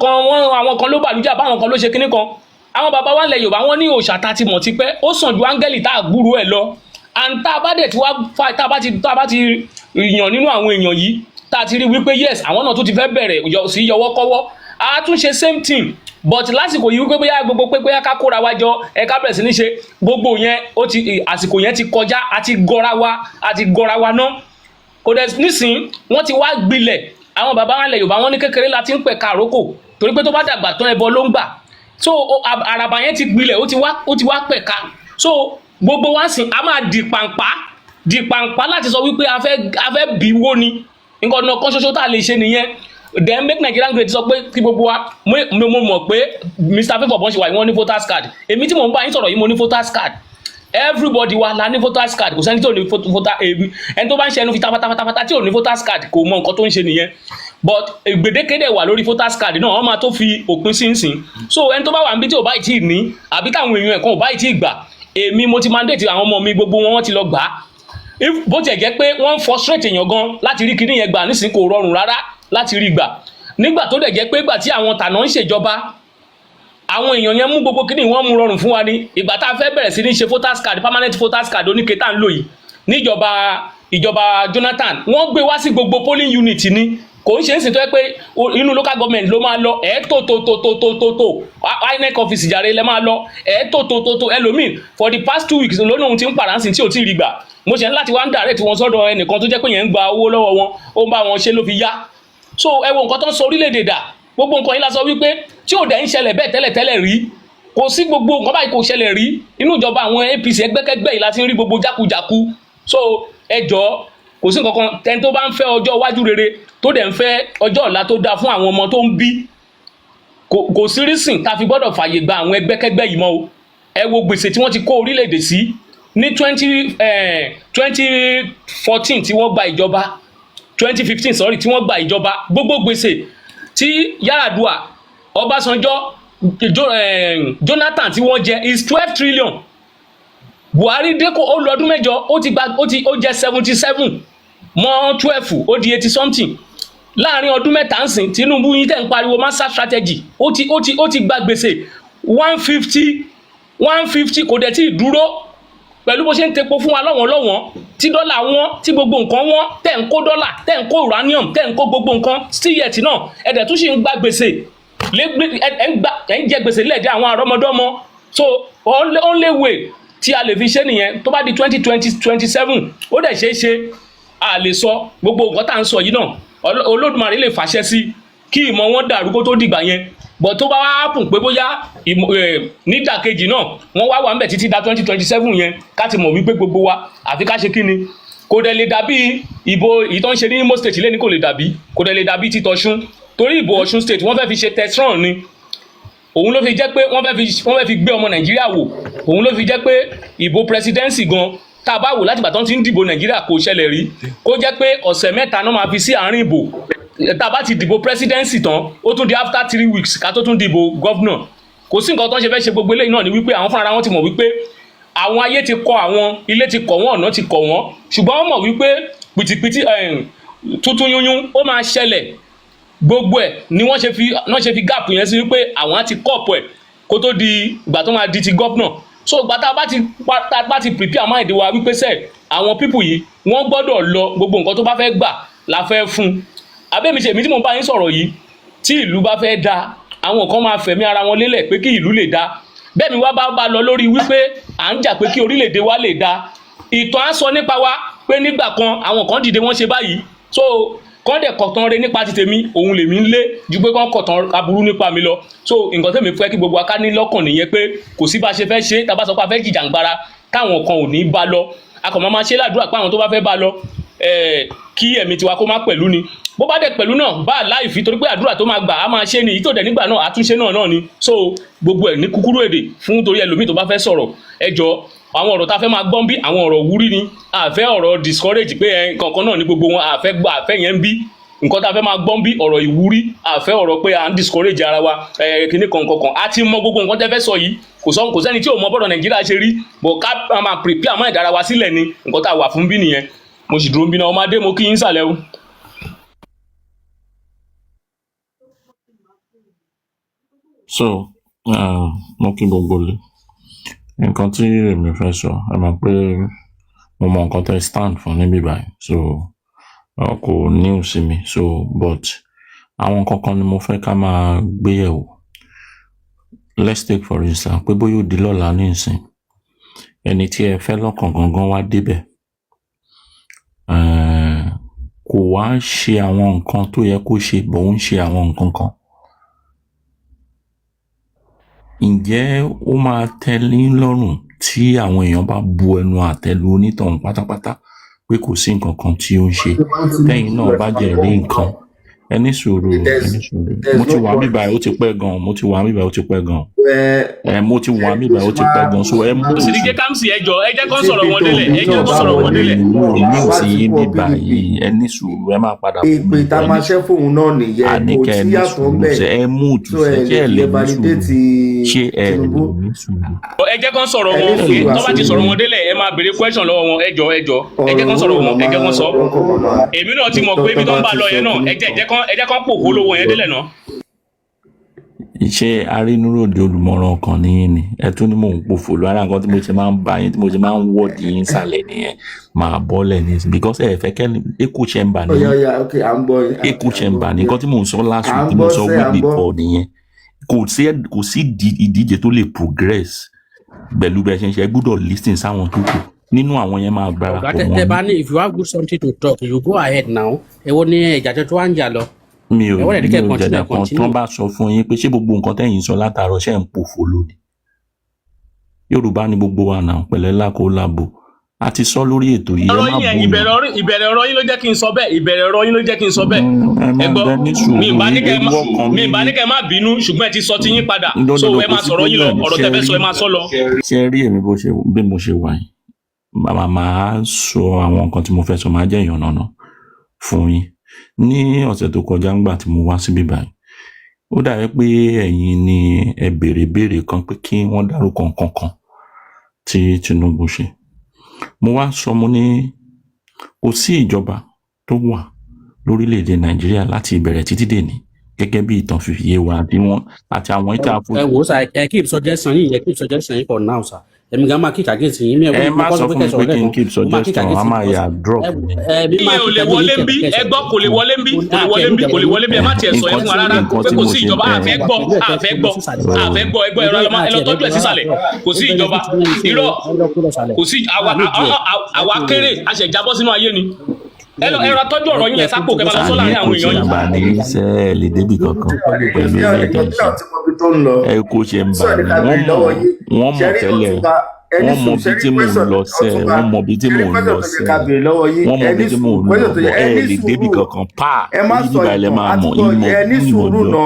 kan ló bàlújẹ́ àbáwọn kan ló ṣe kinní kan àwọn bàbá wa ilẹ̀ Yorùbá wọn ní òòṣà tá ti mọ̀ ti pẹ́ ó sàn ju áńgẹ́lì tá àgbúrò ẹ̀ lọ and tá a bá dẹ̀ tí wá tá a bá ti yàn nínú àwọn èèyàn yìí tá a ti rí wípé yes àwọn náà tó ti fẹ́ bẹ̀rẹ̀ sí yọwọ́kọ́wọ́ a tún ṣe same thing but lásìkò yìí wípé bóyá gbogbo pé bóyá ká kóra wa jọ ká bẹ̀rẹ̀ sí ní ṣe gbogbo yẹn àsìkò yẹn ti kọjá àti gọra wa náà kò dẹ̀ nísìn wọ́n ti wá gbilẹ̀ àwọn bàbá wa ilẹ̀ Yorùbá wọn ní kékeré láti ń pẹ̀ka àrókò torí pé tó bá dàgbà tán ẹbọ ló ń gbà so àràbà yẹn ti gbilẹ̀ ó ti wá pẹ̀ka so gbogbo wa sìn a máa di pàǹpá láti sọ wípé a fẹ́ bí wó ni nǹkan náà kan ṣoṣo tá a lè ṣe nìyẹn then make Nigerian great sọ pé kí gbogbo wa mo mọ̀ pé Mr. Favour bọ́n ṣe wà yìí wọ́n ní voters card èmi tí mò ń bá yín sọ̀rọ̀ yìí mo ní voters card everybody wa la ní voters card, kò sẹ́ni tí ò ní voter ẹni tó bá ń ṣe ẹnu fi tapatapata tí ò ní voters card kò mọ nǹkan tó ń ṣe nìyẹn, but gbèdéke dẹ̀ wà lórí voters card náà wọ́n máa tó fi òpin sí nsìn. So ẹni tó bá wà níbi tí ò bá ì tí ì ní àbí táwọn èèyàn ẹ̀kan ò bá ì tí ì gbà, èmi mo ti mandate àwọn ọmọ mi gbogbo wọn ti lọ gbà á. Bó tiẹ̀ jẹ́ pé wọ́n ń frustrate èèyàn gan láti rí kinní yẹn gbà nísìnyí kò rọrùn rárá láti rí gbà. Nígbà tó dẹ̀ jẹ́ pé ìgbà tí àwọn tàná ń ṣèjọba, àwọn èèyàn yẹn mú gbogbo kinní wọ́n mú rọrùn fún wa ní. Ìgbà tá a fẹ́ bẹ̀rẹ̀ sí ní ṣe voters card, permanent voters card oníke tá à ń lò yìí ìjọba Jonathan, wọ́n gbé wá sí gbogbo polling unit ni. Kò ń ṣe é sìn tó yẹ pé inú local government ló máa lọ tó INEC office jàre lẹ máa lọ tó ẹlòmíì for the past 2 weeks lónà òun ti ń pàránsìn tí ò tí ì rí gbà. Mo ṣe ń láti wá ń direct wọn sọ́dọ̀ ẹnìkan tó jẹ́ pé yẹn ń gba owó lọ́wọ́ wọn, ó ń bá wọn ṣe ló fi yá. So ẹ wo nǹkan tó ń sọ orílẹ̀-èdè dà, gbogbo nǹkan yìí la sọ wípé tí ò dẹ̀ ń ṣẹlẹ̀ bẹ́ẹ̀ tẹ́lẹ̀ rí, kò sí gbogbo nǹkan báyìí kò ṣẹlẹ̀ rí inú ìjọba àwọn APC ẹgbẹ́kẹ́gbẹ́ yìí la ti ń rí gbogbo jákujàku. So ẹ jọ̀ọ́ kò sí nǹkan kan, tẹni tó bá ń fẹ́ ọjọ́ iwájú rere tó dẹ̀ ń fẹ́ ọjọ́ ọ̀la tó dáa fún àwọn ọmọ tó ń bí, kò sí rísìn tá a fi gbọ́dọ̀ fààyè gba àwọn ẹgbẹ́kẹ́gbẹ́ yìí mọ́ o. Ẹ wo gbèsè tí wọ́n ti kó orílẹ̀-èdè sí ní 2014 tí wọ́n gba ìjọba, 2015 sorry tí wọ́n gba ìjọba, gbogbo gbèsè tí Yar'Adua, Ọbásanjọ́, Jonathan tí wọ́n jẹ is 12 trillion. Buhari dẹ́kọ̀ ó lọ ọdún mẹ́jọ ó jẹ 77 mọ́ 12 ó di 80 something. Láàrin ọdún mẹ́ta ń sìn Tinubu yín tẹ̀ ń pariwo master strategy ó ti gba gbèsè 150 kò dẹ̀ tí ì dúró pẹ̀lú bó ṣe ń tepo fún wa lọ́wọ́n tí dọ́là wọn tí gbogbo nǹkan wọn tẹ̀ ń kó dọ́là tẹ̀ ń kó uranium tẹ̀ ń kó gbogbo nǹkan still yet náà ẹ̀dẹ̀ tún sì ń gba gbèsè ẹ̀ ń jẹ gbèsè lẹ́ẹ̀dẹ̀ àwọn àrọ́mọdọ́mọ. So only way tí a lè fi ṣe nìyẹn tó bá di 2027 ó dẹ̀ ṣeé ṣe a lè sọ gbogbo nǹkan tá à ń sọ yìí náà Olódùmarè lè fàṣẹ sí kí ìmọ̀ wọn dàrú kó tó dìgbà yẹn, bọ̀ tó bá wá hápùn pé bóyá nídàkejì náà wọ́n wá wà ń bẹ̀ títí da 2027 yẹn ká ti mọ̀ wípé gbogbo wa àfi ká ṣe kí ni. Kò dẹ̀ lè dàbí ìbò ìtàn ṣe ní Imo State lẹ́ni kò dẹ̀ lè dàbí ti t'Ọ̀ṣun, torí ìbò Ọ̀ṣun State wọ́n fẹ́ fi ṣe test run ni. Òun ló fi jẹ́ pé wọ́n fẹ́ fi gbé ọmọ Nàìjíríà wò, òun ló fi jẹ́ pé ìbò presidency gan tá a bá wò láti ìgbà tó ti ń dìbò Nàìjíríà kò ṣẹlẹ̀ rí kó jẹ́ pé ọ̀sẹ̀ mẹ́ta náà máa fi sí àárín ìbò. Tá a bá ti dìbò presidency tán ó tún di after 3 weeks ká tó tún dìbò governor. Kò sí nǹkan tó ń ṣe fẹ́ ṣe gbogbo eléyìí náà ni wípé àwọn fúnra wọn ti mọ̀ wípé àwọn ayé ti kọ àwọn, ilé ti kọ̀ wọ́n, ọ̀nà ti kọ̀ wọ́n, ṣùgbọ́n wọ́n mọ̀ wípé pìtìpìtì tuntun yúnyún ó máa ṣẹlẹ̀. Gbogbo ẹ̀ ni wọ́n ṣe fi gap yẹn sí wípé àwọn á ti kọ́ọ̀pù ẹ̀ kó tó di ìgbà tó máa di ti governor. So ìgbà tá a bá ti prepare mind wa wípé sẹ́ẹ̀ àwọn people yìí wọ́n gbọ́dọ̀ lọ, gbogbo nǹkan tó bá fẹ́ gbà la fẹ́ fún. Àbẹ́mi ṣèmi tí mo bá yín sọ̀rọ̀ yìí, tí ìlú bá fẹ́ da àwọn kan máa fẹ̀mí ara wọn lélẹ̀ pé kí ìlú lè da. Bẹ́ẹ̀ mi wá bá lọ lórí wípé à ń jà pé kí orílẹ̀-èdè wa lè da. Ìtàn á sọ nípa wa pé nígbà kan àwọn kan dìde wọ́n ṣe báyìí, so kán dẹ̀ kọ̀tàn re nípa ti tèmi òun lèmi ń lé ju pé kán kọ̀tàn aburú nípa mi lọ. So nǹkan tèmi fẹ́ kí gbogbo aká ní lọ́kàn nìyẹn pé kò sí bá ṣe fẹ́ ṣe tá a bá sọ pé a fẹ́ jìjàǹgbara táwọn kan ò ní bá lọ, a kàn máa ṣe ládùúrà pé àwọn tó bá fẹ́ bá lọ kí ẹ̀mí tiwa kó má pẹ̀lú ni. Bó bá dẹ̀ pẹ̀lú náà bá láìfi torí pé àdúrà tó máa gbà á máa ṣe ni, ìtò dẹ̀ nígbà náà àtúnṣe náà ni. So gbogbo ẹ̀ ní kúkúrú èdè fún torí ẹlòmíì tó bá fẹ́ sọ̀rọ̀ ẹ jọ̀ọ́ àwọn ọ̀rọ̀ tá a fẹ́ máa gbọ́n bí àwọn ọ̀rọ̀ wúrí ni, àfẹ́ ọ̀rọ̀ discourage pé kankan náà ní gbogbo wọn àfẹ́ yẹn ń bí nǹkan tá a fẹ́ máa gbọ́n bí ọ̀rọ̀ ìwúrí, àfẹ́ ọ̀rọ̀ pé à ń discourage ara wa kíní kankan. A ti mọ gbogbo nǹkan tẹ́ fẹ́ sọ yìí, kò sẹ́ni tí ò mọ bọ́dọ̀ Nàìjíríà ṣe rí, bọ̀ ká máa prepare àmọ́ ìdára wa sílẹ̀ ni nǹkan tá a wà fún bí nìyẹn. Mo sì dúró ń bí náà ọmọdé mo kí yín sàlẹ̀ o. So mo kí gbogbo lè nǹkan tí èmi fẹ́ sọ ẹ mọ̀ pé mo mọ nǹkan tẹ́ stand fún níbí báyìí, so kò ní òsì mi, so but àwọn kankan ni mo fẹ́ ká máa gbé yẹ̀wò. Let's take for instance pé bóyá ó di lọ́la ní ìsìn ẹni tí ẹ fẹ́ lọ́kàn gangan wá débẹ̀ kò wá ṣe àwọn nǹkan tó yẹ kó ṣe, bó ń ṣe àwọn nǹkan kan. Ǹjẹ́ ó máa tẹ́lẹ̀ lọ́rùn tí àwọn èèyàn bá bu ẹnu àtẹ́lu onítọ̀hún pátápátá pé kò sí nǹkan kan tí ó ń ṣe, tẹ́yìn náà bá jẹ́ rí nǹkan ẹni sùúrù mo ti wà mí báyìí ó ti pẹ́ gan mo ti wà mí báyìí ó ti pẹ́ gan mo ti wà mí báyìí ó ti pẹ́ gan so ẹ mú kò sí ní jẹ́ kámsì ẹjọ́ ẹ jẹ́ kán sọ̀rọ̀ wọn délẹ̀ ẹ jẹ́ kán sọ̀rọ̀ wọn délẹ̀. èmi ò sí bí báyìí ẹni sùúrù ẹ máa padà fún mi ìpè tá a máa ṣẹ́ fóun náà nìyẹn kò àníkẹ́ sí ẹni yàtọ̀ sùúrù ńbẹ̀ ṣe ẹ mú so ìtúsẹ ṣé ẹ lè ní validate sùúrù ṣé ẹ lè Tinubu ní sùúrù. ẹ jẹ́ kán sọ̀rọ̀ wọn tó bá ti sọ̀rọ̀ wọn délẹ̀ ẹ máa béèrè question lọ́wọ́ wọn ẹjọ́ ẹ jẹ́ kán sọ̀rọ̀ wọn ẹ jẹ́ kán sọ. èmi náà ti mọ̀ pé ibi tó ń bá lọ yẹn náà ẹ jẹ́ kán pòkó lówó yẹn délẹ̀ náà. Iṣẹ́ arínúròde olùmọ̀ràn ọkàn nìyẹn ni ẹ tún ní mò ń pòfò lọ ara nǹkan tí mo ṣe máa ń bá yín tí mo ṣe máa ń wọ́ọ̀dì yín sàlẹ̀ nìyẹn máa bọ́lẹ̀ ní because ẹ fẹ́ kẹ́ echo chamber ní echo chamber ní nǹkan tí mò ń sọ last week tí mo sọ week before nìyẹn kò sí ìdíje tó lè progress pẹ̀lú bẹ́ẹ̀ ṣe ń ṣe ẹ gbọ́dọ̀ listen sáwọn tó kù nínú àwọn yẹn máa gbára pọ̀ tẹ bá ní if you have good something to talk you go ahead now èwo ni ìjà tó wá ń jà lọ. mi ò jẹ̀dá kan tó bá sọ fún yín pé ṣé gbogbo nǹkan tẹ́yìn sọ látàárọ̀ ṣe ń pòfo lónìí Yorùbá ni gbogbo wa náà pẹ̀lẹ́ lákò lábo a ti sọ lórí ètò yìí ẹ má bù mí. ìbẹ̀rẹ̀ ọ̀rọ̀ yín ló jẹ́ kí n sọ bẹ́ẹ̀ ẹ gbọ́ mi ìbá ní kẹ́ má bínú ṣùgbọ́n ẹ ti sọ ti yín padà so ẹ máa sọ̀rọ̀ yín lọ ọ̀rọ̀ tẹ́ fẹ́ sọ ẹ máa sọ lọ. ṣe rí èmi bí mo ṣe wà yìí màá sọ àwọn nǹkan tí mo fẹ́ sọ máa jẹ́ ìyànnàná fún yín ní ọ̀sẹ̀ tó kọjá ńgbà tí mo wá síbí báyìí ó dàbí pé ẹ̀yin ni ẹ béèrè kan pé kí wọ́n dárúkọ nǹkan kan tí Tinubu ṣe mo wá sọ mo ní kò sí ìjọba tó wà lórílẹ̀‐èdè Nàìjíríà láti ìbẹ̀rẹ̀ títí dèní gẹ́gẹ́ bí ìtàn fi yé wa àti àwọn ìta àpò. ẹ wò ó sà ẹ keep suggestion yìí for now sà èmi gan máa kíkà gé tìyín ẹ má sọ fún mi pé kí n keep suggestion a máa yà drop mi. iye ò lè wọlé ń bí ẹ gbọ́ kò lè wọlé ń bí ẹ má tiẹ̀ sọ yẹn fún wa rárá pé kò sí ìjọba àfẹ́ gbọ́ ẹgbọ́ ẹ lọ tọ́jú ẹ̀ sísàlẹ̀ kò sí ìjọba irọ́ kò sí àwa kéré a ṣẹ̀ jábọ́ sínú ayé ni ẹ lọ tọ́jú ọ̀rọ̀ yín lẹ sápò kẹ́ máa lọ sọ láàrin àwọn èèyàn yìí. àbá ní iṣẹ́ lè débì kankan pẹ̀lú ilé ìtẹ̀sán ẹ kò ṣe ń bà mí wọ́n mọ̀ tẹ́lẹ̀ wọ́n mọ bí tí mò ń lọ sẹ́ wọ́n mọ bí tí mò ń lọ sẹ́ wọ́n mọ bí tí mò ń lọ bọ̀ ẹ lè débì kankan pa nígbà ilẹ̀ máa mọ̀ ìmọ̀ lọ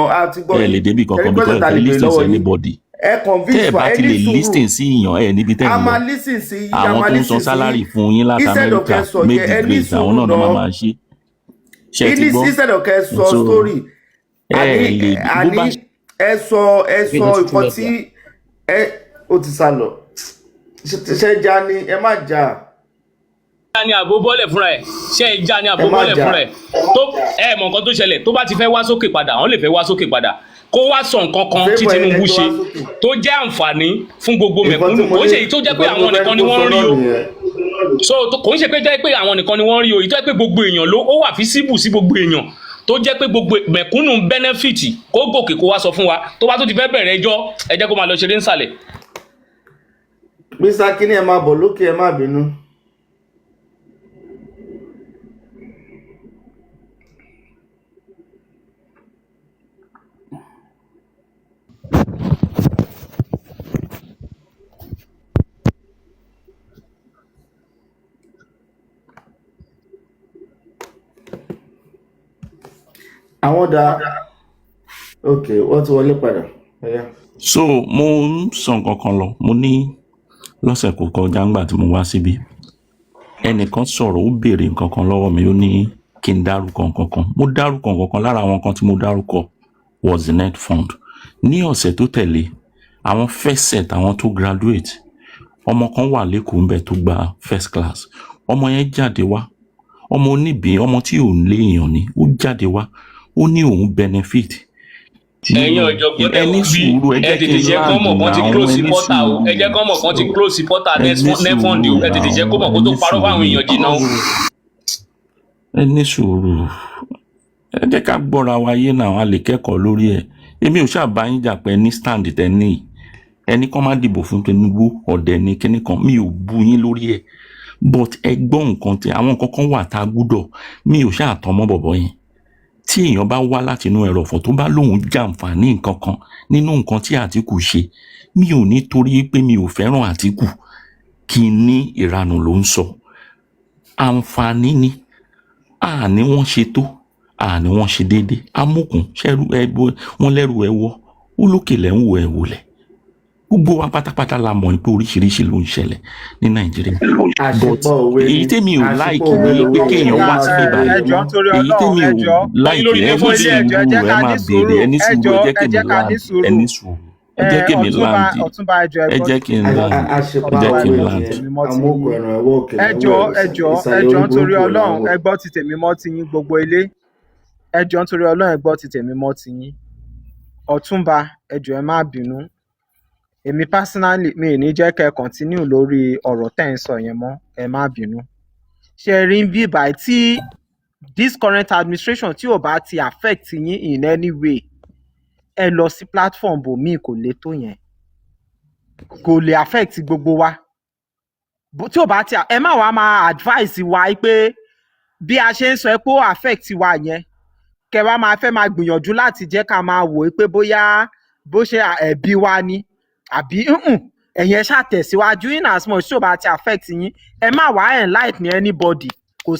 ẹ lè débì kankan because ẹ lè listen to anybody tẹ́ ẹ bá ti lè listen sí ìyàn ẹ níbi tẹ́ ẹ lọ àwọn tó ń san sálárì fún yín láti Amẹ́ríkà méjì grace àwọn náà máa ṣe ṣe ti gbọ́ ẹ lè bó bá ẹ sọ nǹkan tí ó ti sá lọ ṣe já ni ẹ má já. já ni àbò bọ́lẹ̀ fúnra ẹ̀ ṣe é já ni àbò bọ́lẹ̀ fúnra ẹ̀ tó ẹ mọ̀ nǹkan tó ṣẹlẹ̀ tó bá ti fẹ́ wá sókè padà àwọn lè fẹ́ wá sókè padà kó wá sọ nǹkan kan tí Tinubu ṣe tó jẹ́ àǹfààní fún gbogbo mẹ̀kúnnù kò ń ṣe èyí tó jẹ́ pé àwọn nìkan ni wọ́n rí o so kò ń ṣe pé jẹ́ pé àwọn nìkan ni wọ́n rí o èyí tó jẹ́ pé gbogbo èèyàn ló ó wà físíbù sí gbogbo èèyàn tó jẹ́ pé gbogbo mẹ̀kúnnù bẹ́nẹ́fìtì kó gòkè kó wá sọ fún wa tó bá tó ti fẹ́ bẹ̀rẹ̀ ẹjọ́ ẹ jẹ́ kó máa lọ ṣeré ńsàlẹ̀. Mr. Kini ẹ máa bọ̀ lókè ẹ má bínú. àwọn dá ok wọ́n ti wọlé padà. so mo ń sọ nǹkan kan lọ mo ní lọ́sẹ̀ kò kọjá ńgbà tí mo wá síbí ẹnìkan sọ̀rọ̀ ó béèrè nǹkan kan lọ́wọ́ mi ó ní kí n dárúkọ nǹkan kan mo dárúkọ nǹkan kan lára àwọn kan tí mo dárúkọ was the net fund ní ọ̀sẹ̀ tó tẹ̀lé àwọn first set àwọn tó graduate ọmọ kan wà lẹ́kọ̀ọ́ ńbẹ̀ tó gba first class ọmọ yẹn jáde wá ọmọ oníbìín ọmọ tí ò ń lé èèyàn ni ó jáde wá ó ní òun benefit. ẹ̀yin ọ̀jọ̀gbọ́n tẹ́ wọ́n bí ẹ tètè jẹ́ kọ́ mọ̀ kán ti close sí pọ́tà o ẹ jẹ́ kọ́ mọ̀ kán ti close sí pọ́tà nefond o ẹ tètè jẹ́ kó mọ̀ kó tó parọ́ fáwọn èèyàn jìnnà o. ẹ ní sùúrù ẹ jẹ́ ká gbọ́ra wa yé náà a lè kẹ́kọ̀ọ́ lórí ẹ̀ èmi ò ṣàbá yín jà pé ní stand tẹ́ni ẹni kan má dìbò fún Tinubu ọ̀dẹ̀ ní kíní kan mi ò bu yín lórí ẹ̀ but ẹ gbọ́ nǹkan tí àwọn nǹkan kan wà tá a gbúdọ̀ mi ò ṣàtọmọ́ bọ̀bọ̀ yẹn tí èèyàn bá wá láti inú ẹ̀rọ̀fọ̀ tó bá lóun jàǹfààní nǹkan kan nínú nǹkan tí Àtíkù ṣe mi ò ní torí pé mi ò fẹ́ràn Àtíkù kí n ní ìranù ló ń sọ àǹfààní ni àní wọ́n ṣe tó àní wọ́n ṣe déédéé amókun ṣẹ́rú wọ́n lẹ́rù ẹ wọ́ ó lókè lẹ́ ń wò ẹ wò lẹ̀ gbogbo wa pátápátá la mọ̀ pé oríṣiríṣi ló ń ṣẹlẹ̀ ní Nàìjíríà but èyí tèmi ò láìkì ní pé kéèyàn wá sí bíbá èyí tèmi ò láìkì ẹ ní sùúrù ẹ máa béèrè ẹ ní sùúrù ẹ jẹ́ kémi land ẹ ní sùúrù ẹ jẹ́ kémi land ẹ jẹ́ kí n land ẹ jẹ́ kí n land. ẹjọ́ nítorí Ọlọ́run ẹ gbọ́ ti tèmi mọ́ ti yín gbogbo ilé ẹjọ́ nítorí Ọlọ́run ẹ gbọ́ ti tèmi mọ́ ti yín Ọ̀túnba ẹjọ́ ẹ má bínú èmi personally mi ì ní jẹ́ kẹ́ continue lórí ọ̀rọ̀ tẹ́ ń sọ yẹn mọ́ ẹ má bínú ṣe rí bí báyìí tí this current administration tí ò bá ti affect yín in any way ẹ lọ sí platform bòmíì kò lè tó yẹn kò lè affect gbogbo wa tí ò bá ti ẹ má wàá máa advice wa pé bí a ṣe ń sọ pé ó affect wa yẹn kẹ wá máa fẹ́ máa gbìyànjú láti jẹ́ ká máa wò ó pé bóyá bó ṣe ẹ̀bi wa ni àbí ẹ̀yin ẹ ṣàtẹ̀síwájú in as much tí ò bá ti affect yín ẹ má wá enlighten anybody kò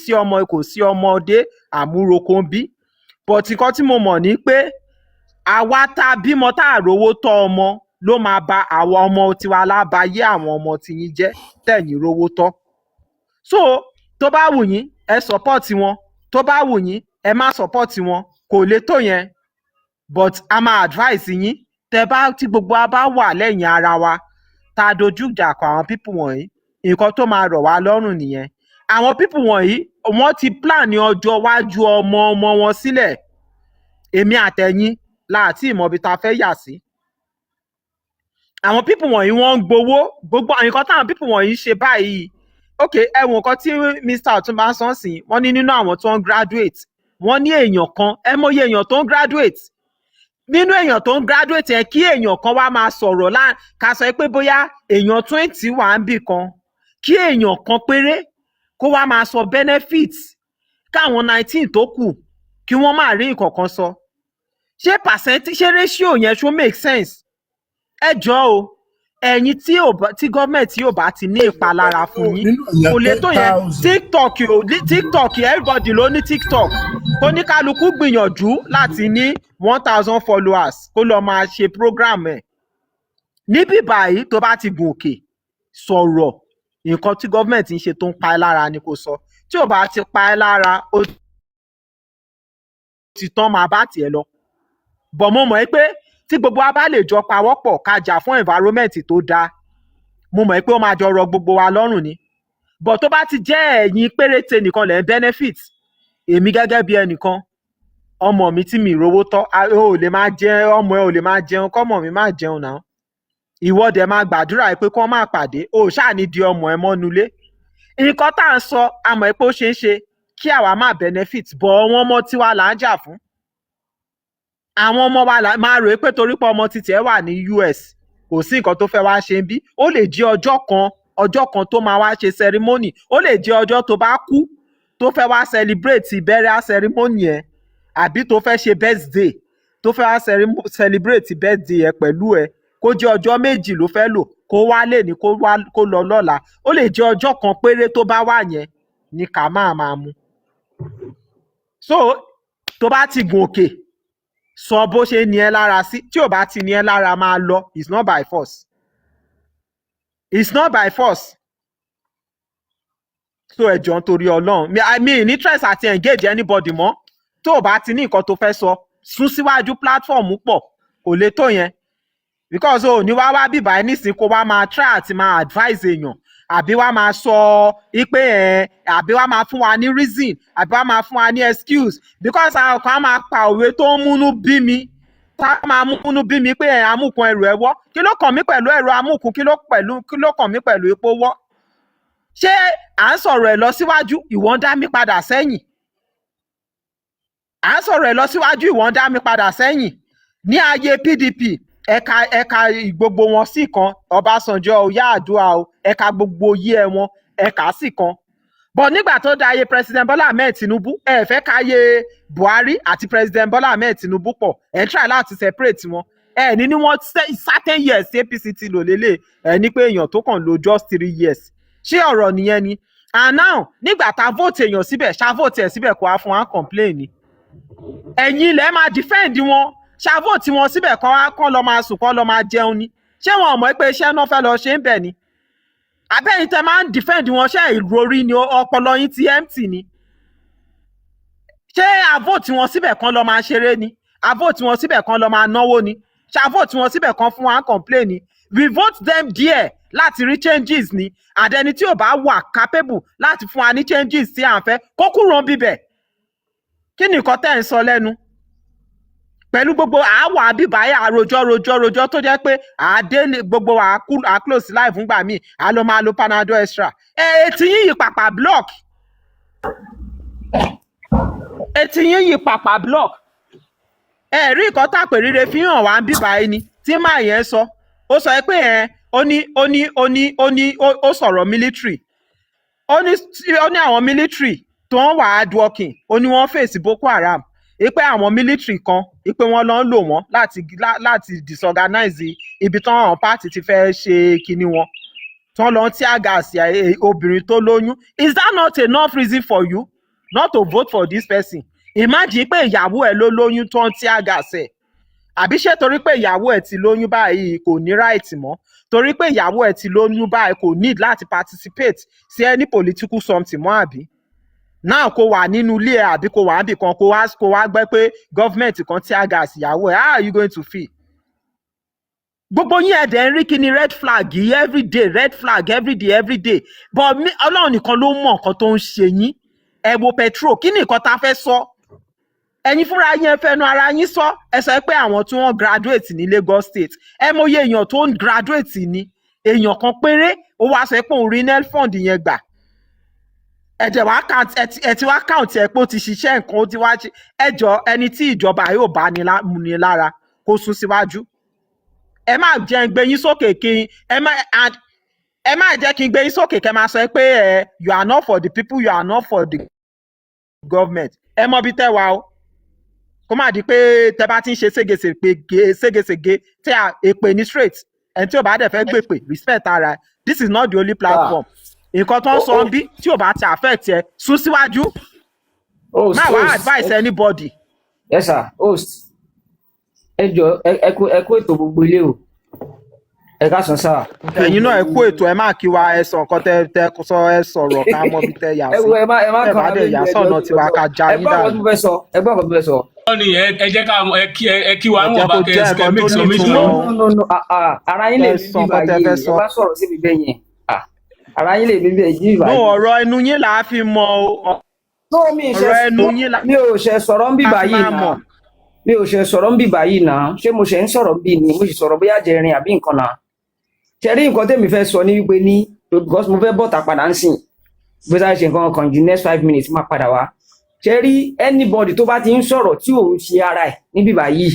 sí ọmọdé àmúroko ń bí but nǹkan tí mo mọ̀ ni pé àwa tá a bímọ tá a rówó tọ́ ọmọ ló máa ba àwọn ọmọ tiwa lábàáyé àwọn ọmọ tiyín jẹ́ tẹ̀yìn rówó tọ́ so tó bá wù yín ẹ support wọn tó bá wù yín ẹ má support wọn kò lè tó yẹn but a máa advice yín tẹ bá tí gbogbo wa bá wà lẹ́yìn ara wa tá a dojú ìjà kọ àwọn pípù wọ̀nyí nǹkan tó máa rọ̀ wá lọ́rùn nìyẹn àwọn pípù wọ̀nyí wọ́n ti plan ní ọjọ́ iwájú ọmọ wọn sílẹ̀ èmi àtẹ̀yìn láti ìmọ̀bi tá a fẹ́ yà sí àwọn pípù wọ̀nyí wọ́n ń gbowó gbogbo nǹkan táwọn pípù wọ̀nyí ṣe báyìí ok ẹ̀wọ̀n nǹkan tí Mr. Ọ̀túnba sọ sí wọ́n ní nínú àwọn tó ń graduate wọ́n ní èèyàn kan ẹ mọ̀ye èèyàn tó ń graduate nínú èèyàn tó ń graduate yẹn kí èèyàn kan wá máa sọ̀rọ̀ ká sọ pé bóyá èèyàn 20 wà ń bì kan kí èèyàn kan péré kó wá máa sọ benefits káwọn 19 tó kù kí wọ́n máa rí nǹkan kan sọ ṣé percentage ṣé ratio yẹn ṣó make sense ẹ jọ o ẹ̀yin tí gọ́ọ̀mẹ̀ntì yóò bá ti ní ìpalára fún yín kò lè tó yẹn tiktok everybody ló ní tiktok kó ní kálukú gbìyànjú láti ní 1000 followers kó lọ máa ṣe program ẹ̀ níbí báyìí tó bá ti gùn òkè sọ̀rọ̀ nǹkan tí gọ́ọ̀mẹ̀ntì ń ṣe tó ń pa ẹ́ lára ni kò sọ tí ò bá ti pa ẹ́ lára ó ti tán máa bá tiẹ̀ lọ bọ̀ mo mọ̀ pé tí gbogbo wa bá lè jọ pawọ́pọ̀ ká jà fún environment tó dáa mo mọ̀ pé ó máa jọ rọ gbogbo wa lọ́rùn ni bọ̀ tó bá ti jẹ́ ẹ̀yin péréte nìkan lẹ́ ń benefit èmi gẹ́gẹ́ bí ẹnìkan ọmọ mi tí mi rówó tọ́ ò lè máa jẹ ọmọ ẹ ò lè máa jẹun kọ́mọ mi máa jẹun náà ìwọ dẹ̀ máa gbàdúrà pé kó má pàdé o ṣáà ní di ọmọ ẹ mọ́nulé nǹkan tá à ń sọ àmọ́ pé ó ṣeé ṣe kí àwa má benefit bọ̀ wọ́n ọmọ tiwa là ń jà fún àwọn ọmọ wa máa rò pé torí pé ọmọ títí ẹ wà ní US kò sí nǹkan tó fẹ́ wá ṣe ń bí ó lè jẹ́ ọjọ́ kan tó máa wá ṣe ceremony ó lè jẹ́ ọjọ́ tó bá kú tó fẹ́ wá celebrate burial ceremony ẹ àbí tó fẹ́ ṣe birthday tó fẹ́ wá celebrate birthday ẹ pẹ̀lú ẹ kó jẹ́ ọjọ́ méjì ló fẹ́ lò kó wá lè ní kó lọ lọ́la ó lè jẹ́ ọjọ́ kan péré tó bá wà yẹn ní ká máa mú so tó bá ti gùn òkè sọ bó ṣe ní ẹ lára sí tí ò bá ti ní ẹ lára máa lọ it's not by force so ẹjọ nítorí Ọlọ́run mi ní interest àti engage anybody mọ́ tó o bá ti ní nǹkan tó fẹ́ sọ sún síwájú platform pọ̀ kò lè tó yẹn because o ní wá bíbá ẹ nísìnyí kó wá máa try àti máa advise èèyàn àbí wá máa sọ pé àbí wá máa fún wa ní reason àbí wá máa fún wa ní excuse because àwọn kan máa pa òwe tó ń múnú bí mi tá a máa múnú bí mi pé amúkun ẹrù ẹ wọ́ kí ló kàn mí pẹ̀lú ẹ̀rọ amúkun kí ló kàn mí pẹ̀lú epo wọ́ ṣé à ń sọ̀rọ̀ ẹ̀ lọ síwájú ìwọ ń dá mi padà sẹ́yìn à ń sọ̀rọ̀ ẹ̀ lọ síwájú ìwọ ń dá mi padà sẹ́yìn ní ayé PDP ẹ̀ka gbogbo wọn sí kan Ọbásanjọ́ Yar'Adua ẹ̀ka gbogbo yí ẹ wọn ẹ̀ka sí kan but nígbà tó da ayé president Bola Ahmed Tinubu ẹ fẹ́ káyé Buhari àti president Bola Ahmed Tinubu pọ̀ ẹ̀ ń try láti separate wọn ẹ ní wọ́n certain years APC ti lò lélẹ̀ ẹ ní pé èèyàn tó kàn lò just 3 years ṣé ọ̀rọ̀ nìyẹn ni and now nígbà tá a vote èèyàn síbẹ̀ ṣá vote ẹ̀ síbẹ̀ kó wá fún wa complain ni ẹ̀yin ilẹ̀ máa defend wọn ṣàvó tí wọn síbẹ̀ kán lọ máa sùn kán lọ máa jẹun ni ṣé wọn mọ̀ pé iṣẹ́ náà fẹ́ lọ ṣe ń bẹ̀ ni abẹ́yìn tẹ máa ń defend wọn ṣé ìròrí ni ọpọlọ yín ti empty ni ṣé àvó tí wọn síbẹ̀ kán lọ máa ṣeré ni àvó tí wọn síbẹ̀ kán lọ máa náwó ni ṣàvó tí wọn síbẹ̀ kán fún wa complain ni we vote them there láti rí changes ni àdẹni tí ò bá wà capable láti fún wa ní changes tí à ń fẹ́ kó kúrò ń bíbẹ̀ kí ni nǹkan tẹ́ ń sọ lẹ́nu pẹ̀lú gbogbo àáwọ̀ àbíbáyà rojọ́ tó jẹ́ pé àádé gbogbo à close live ńgbà míì à ló máa lo panadol extra etí yín yìí pàpà block etí yín yìí pàpà block rí nǹkan tàpé rire fi hàn wá ń bíbáyé ni tí màá yẹn sọ ó sọ pé ó sọ̀rọ̀ military ó ní àwọn military tó ń wà hardworking ó ní wọ́n fèsì Boko Haram pé àwọn military kan pé wọ́n lọ ń lò wọ́n láti disorganize ibi tán àwọn party ti fẹ́ ṣe kinní wọn tán lọ ń tear gas obìnrin tó lóyún. Is that not enough reason for you not to vote for this person? Imagine pé ìyàwó ẹ̀ ló lóyún tó ń tear gas ẹ̀ àbí ṣé torí pé ìyàwó ẹ̀ ti lóyún báyìí kò ní right mọ́ torí pé ìyàwó ẹ̀ ti lóyún báyìí kò need láti participate sí any political something mọ́ àbí náà kó wà nínú ilé ẹ̀ àbí kó wà níbì kan kó wá gbẹ́ pé gọ́fìmẹ̀ntì kan tear gas ìyàwó ẹ̀ how are you going to feel? Gbogbo yín ẹ̀dẹ̀ ń rí kí ni red flag yìí everyday red flag everyday but Ọlọ́run nìkan ló mọ̀ nǹkan tó ń ṣe yín ẹ wo petrol kí ni nǹkan tá a fẹ́ sọ ẹ̀yin fúnra yín ẹ fẹnu ara yín sọ ẹ sọ pé àwọn tí wọ́n graduate ní Lagos State ẹ mọyé èèyàn tó ń graduate ní èèyàn kan péré ó wá sọ pé òun rí nel fund yẹn gbà ẹ ti wá count ẹ pé ó ti ṣiṣẹ́ nǹkan ó ti wá ṣe ẹjọ́ ẹni tí ìjọba yóò bá ní lára kó sún síwájú ẹ má jẹ́ ń gbé yín sókè kí ẹ má jẹ́ kí n gbé yín sókè kẹ́ máa sọ pé you are not for the people you are not for the government ẹ mọ bí tẹ́ wà o kó má di pé tẹ́ bá ti ń ṣe ségesège tẹ́ à èpè ní straight ẹni tí ò bá dẹ̀ fẹ́ gbèpè respect ara this is not the only platform nǹkan tó ń sọ bí tí ò bá ti affect ẹ sún síwájú má wá advice anybody. Yes sir host ẹ jọ ẹ kó ètò gbogbo ilé o ẹ ká sàn sáà. ẹ̀yin náà ẹ kó ètò ẹ má kí wa ẹ sọ nǹkan tẹ sọ ẹ sọ̀rọ̀ ká mọ̀ bí tẹ yà sí ẹ má kàn án lè yà sọ̀nà tiwa ká já yín dànù. ẹ gbọ́ ọ̀kan tó fẹ́ sọ. ẹ jẹ́ ká ẹ kí wa mọ̀ bá kẹ́ make submission. no ara yín lè bí báyìí ẹ bá sọ̀rọ̀ síbi bẹ́ẹ̀ yẹn ara yín lè bí báyìí. no ọ̀rọ̀ ẹnu yín là á fi mọ o. ọ̀rọ̀ ẹnu yín là mi ò ṣe sọ̀rọ̀ ń bí báyìí náà mi ò ṣe sọ̀rọ̀ ń bí báyìí náà ṣé mo ṣe ń sọ̀rọ̀ bí ni mo sì sọ̀rọ̀ bóyá jẹrin àbí nǹkan náà ṣẹ̀rí nǹkan tẹ́mi fẹ́ sọ ní wípé ní because mo fẹ́ bọ́ta padà ń sìn bí sáà ṣe nǹkan kan ju next 5 minutes máa padà wá ṣẹ̀rí anybody tó bá ti ń sọ̀rọ̀ tí ò ń ṣe ara ẹ̀ níbí báyìí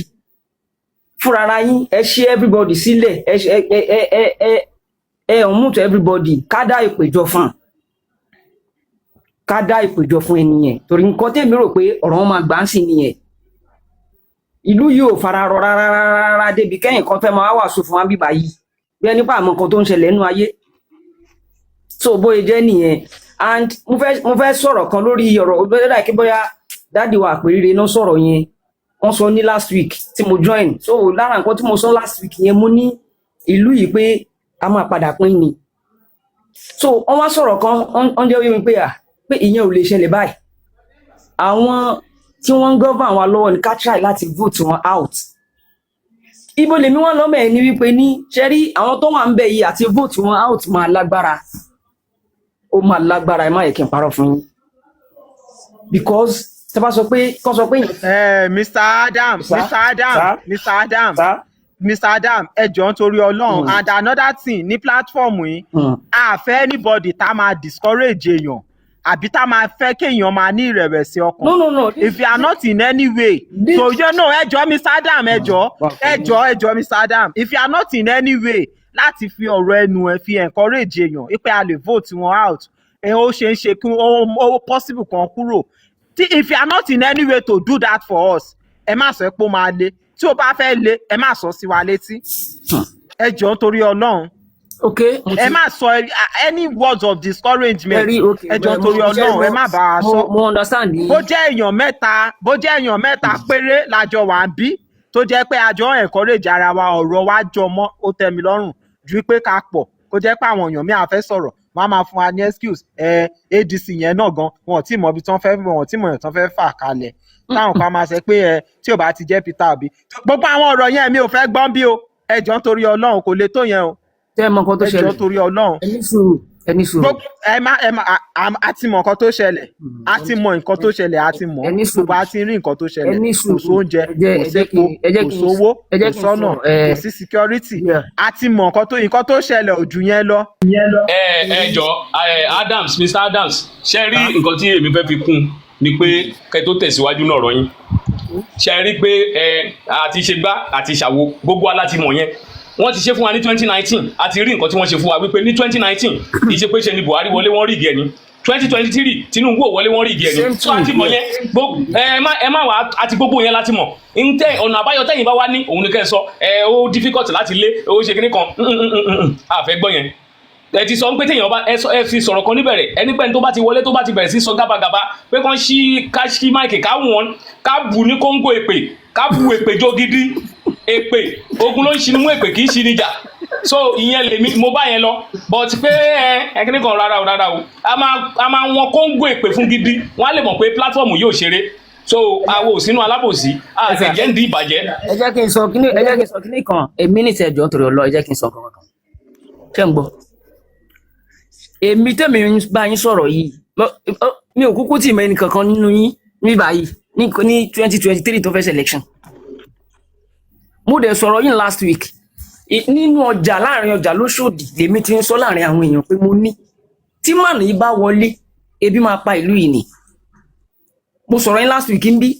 fúnra ara yín ẹ ṣe everybody sílẹ̀ ẹ unmute everybody ká dá ìpèjọ fún ẹnìyẹn torí nǹkan tẹ́mi rò pé ọ̀rọ̀ wọn máa gbà ń sìn nìyẹn ìlú yìí ò fara rọ rárá débi kẹ́yìn kan fẹ́ máa wàásù fún wa bíbá yìí bí ẹni pa àmọ́ nǹkan tó ń ṣẹlẹ̀ nínú ayé so bóyá jẹ́ nìyẹn and mo fẹ́ sọ̀rọ̀ kan lórí ọ̀rọ̀ bẹ́ẹ̀ kí bóyá dáàdi wa àpèrire náà sọ̀rọ̀ yẹn wọ́n sọ ní last week tí mo join so lára nǹkan tí mo sọ last week yẹn mo ní ìlú yìí pé a máa padà pín ni so wọ́n wá sọ̀rọ̀ kan wọ́n jẹ́ wípé pé ìyẹn ò lè ṣẹlẹ̀ báyìí àwọn tí wọ́n ń govern wa lọ́wọ́ ní ká try láti vote wọn out ibo lèmi wọn lọ́mọ ẹ̀ ní wípé ní ṣẹ́rí àwọn tó wà ń bẹ̀ yìí àti vote wọn out máa lágbára ó máa lágbára ẹ má yẹ kí n parọ́ fún yín because tẹ́ bá sọ pé kọ́ sọ pé. Mr. Adam ẹ jọ̀ọ́ nítorí Ọlọ́run and another thing ní platform yìí a fẹ́ anybody tá máa discourage èèyàn àbí tá máa fẹ́ kéèyàn máa ní ìrẹ̀wẹ̀sì ọkàn. No. If you are not in any way. So you know ẹjọ́ Mr. Adam ẹjọ́ Mr. Adam. If you are not in any way láti fi ọ̀rọ̀ ẹnu ẹ fi encourage èèyàn pé a lè vote wọn out. Ó ṣe ń ṣe kí ó possible kan kúrò. If you are not in any way to do that for us, ẹ má sọ pé ó máa le. Tí o bá fẹ́ le, ẹ má sọ sí wa létí. Ẹjọ́ nítorí Ọlọ́run. okay ẹ má sọ any words of discouragement very okay ẹjọ́ torí Ọlọ́run ẹ má bá a sọ mo understand yín. bó jẹ́ èèyàn mẹ́ta péré lájọ wà ń bí tó jẹ́ pé àjọ encourage ara wa ọ̀rọ̀ wa jọ mọ́ ó tẹ́ mi lọ́rùn ju pé ká pọ̀ kó jẹ́ pé àwọn èèyàn mi à fẹ́ sọ̀rọ̀ wọ́n á máa fún wa ní excuse ADC yẹn náà gan wọn ò tí mọ ibi tí wọ́n fẹ́ wọn ò tí mọ èèyàn tí wọ́n fẹ́ fà kalẹ̀ táwọn kan máa sọ pé tí ò bá ti jẹ́ Peter Obi gbogbo àwọn ọ̀rọ̀ yẹn mi ò fẹ́ gbọ́n bí o ẹjọ́ torí Ọlọ́run kò lè tó yẹn o tẹ́ ẹ mọ nǹkan tó ṣẹlẹ̀ ẹjọ́ torí Ọlọ́run ẹni sùúrù a ti mọ nǹkan tó ṣẹlẹ̀ a ti mọ nǹkan tó ṣẹlẹ̀ a ti mọ gbogbo a ti rí nǹkan tó ṣẹlẹ̀ kò sóúnjẹ kò sépo kò sówó kò sọ́nà kò sí security a ti mọ nǹkan tó ṣẹlẹ̀ ò jù yẹn lọ. ẹ jọ Adams Mr. Adams ṣe rí nǹkan tí èmi fẹ́ fi kún ni pé kẹ́ tó tẹ̀síwájú náà rọ yín ṣe rí pé àti ṣe gbá àti ṣàwo gbogbo alátimọ̀ yẹn wọ́n ti ṣe fún wa ní 2019 àti rí nǹkan tí wọ́n ṣe fún wa wípé ní 2019 ìṣe pé ṣe ni Buhari wọlé wọ́n rí ìgẹ̀ ni 2023 Tinubu ò wọlé wọ́n rí ìgẹ̀ ni tó àti mọ̀ yẹn ẹ má wà àti gbogbo yẹn láti mọ̀ ntẹ ọ̀nà àbáyọ tẹ́yìn bá wá ní òun ni kẹ́ ẹ sọ ó difficult láti lé ó ṣe kíní kan àfẹ́ gbọ́ yẹn ẹ ti sọ pé téèyàn bá ẹ fi sọ̀rọ̀ kan níbẹ̀rẹ̀ ẹni pẹ́ni tó bá ti wọlé tó bá ti bẹ̀rẹ̀ sí sọ gábagàba pé kán ṣí máìkì ká wọ̀n ká bù ní kóńgò èpè ká bu èpè jó gidi èpè ogun ló ń ṣinú mú èpè kì í ṣi níjà so ìyẹn lèmi mo bá yẹn lọ but pé ẹkíní kan rárá o a máa wọn kóńgò èpè fún gidi wọn á lè mọ̀ pé platform yóò ṣeré so àwọn òsínú alábòsí àtẹ̀jẹ́ ń di ìbàjẹ́. ẹ jẹ́ kí n sọ kíní kan èmi ní ìtẹ̀jọ́ torí ọlọ́ ẹ jẹ́ kí n sọ kankan ṣé ń gbọ́ èmi tẹ́mi bá yín sọ̀rọ̀ yìí mi ò kúkú tì mọ ẹnì kankan nínú yín ní báyìí ní 2023 tó fẹ́ selection mo dẹ̀ sọ̀rọ̀ yín last week nínú ọjà láàrin ọjà lóṣòdì lèmi ti ń sọ láàrin àwọn èèyàn pé mo ní tí mànà yìí bá wọlé ebi máa pa ìlú yìí ni mo sọ̀rọ̀ yín last week ń bí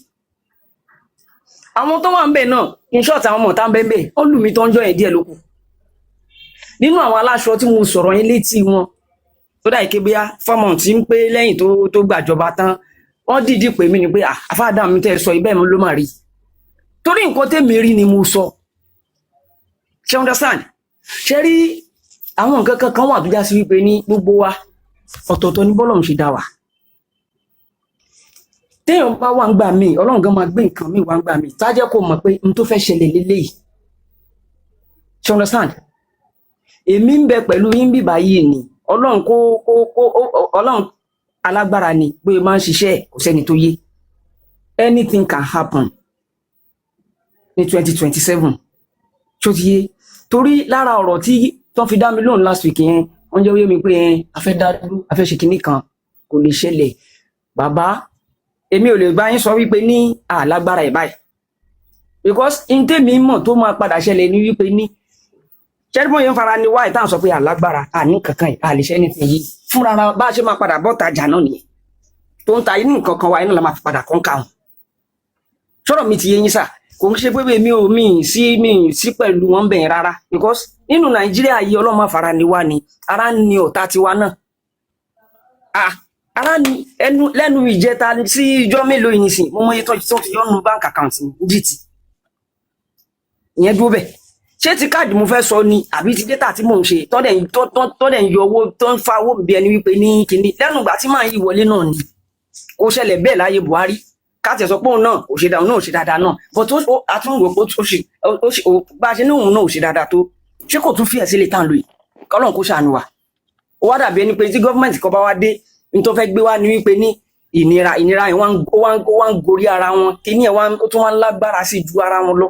àwọn tó wà ń bẹ̀ náà in short àwọn ọmọ tá ń bẹ̀ ó lù mí tó ń jọ ẹ̀ díẹ̀ lókù nínú àwọn aláṣọ tí mo sọ̀rọ̀ yín létí wọn tó dà ike bóyá fọ́mọ̀ tí ń pé lẹ́yìn tó gbàjọba tán wọ́n dìídì pè mí ni pé àfáàdà mi tẹ́ sọ ibẹ̀ mi ló mà rí torí nǹkan tèmi rí ni mo sọ ṣe understand ṣe rí àwọn nǹkan kankan wà tó já sí wípé ní gbogbo wa ọ̀tọ̀ọ̀tọ̀ ní bọ́lọ́run ṣe dá wa téèyàn bá wà ń gbà mí Ọlọ́run gan máa gbé nǹkan mi wà ń gbà mí tá jẹ́ kó mọ̀ pé n tó fẹ́ ṣẹlẹ̀ lélẹ́yìí ṣe understand èmi ń bẹ pẹ̀lú yín bíbá yìí ni Ọlọ́run Ọlọ́run alágbára ni pé máa ń ṣiṣẹ́ kò sẹ́ni tó yé anything can happen ní 2027 ṣó ti yé torí lára ọ̀rọ̀ tí tó fi dá mi lóhùn last week yẹn wọ́n jẹ́ wíyé mi pé a fẹ́ dá dúró a fẹ́ ṣe kinní kan kò lè ṣẹlẹ̀ bàbá èmi ò lè bá yín sọ wípé ní alágbára ẹ̀ báyìí because n tèmi mọ̀ tó máa padà ṣẹlẹ̀ ní wípé ní ṣẹ́dúnmọ́ yẹn fara ni wáyé táwọn sọ pé alágbára àní kankan àlèṣẹ́ ní ti yí fúnra bá a ṣe máa padà bọ́ tajà náà nìyẹn tó ń ta inú nǹkan kan wáyé náà la máa fi padà kọ́ńkà wọn sọ̀rọ̀ mi ti yé yín sà kò ń ṣe pé mi ò sí pẹ̀lú wọn bẹ̀yẹn rárá because nínú Nàìjíríà yìí ọlọ́mọ fara ni wá ni ara ni ọ̀tá tiwa náà ara ni lẹ́nu ìjẹta sí ijọ́ mélòó yìí nìsín mo mọ iye tó ti yọ́nu bank account ní GT ìyẹn dúró bẹ́ẹ̀ ṣé ti káàdì mo fẹ́ sọ ni àbí ti data tí mò ń ṣe tọ́dẹ̀ ń yọ owó tó ń fa owó bí ẹni wípé ní kinní lẹ́nu ìgbà tí màá yí wọlé náà ni ó ṣẹlẹ̀ bẹ́ẹ̀ láyé Buhari káàtì ẹ̀sọ́ pé òun náà ò ṣe dáadáa náà ò ṣe dáadáa náà but àtúnwò pé bá a ṣe ní òun náà ò ṣe dáadáa tó ṣé kò tún fi ẹ̀sìn lè tàn lóye kọ́lọ́n kó ṣàánú wa ó wá dàbí ẹni pé tí gọ́fìmẹ̀ntì kan bá wá dé ní tó fẹ́ gbé wá ní wípé ní ìnira yẹn wá ń gorí ara wọn kíní ẹ̀ ó tún wá ń lágbára sí ju ara wọn lọ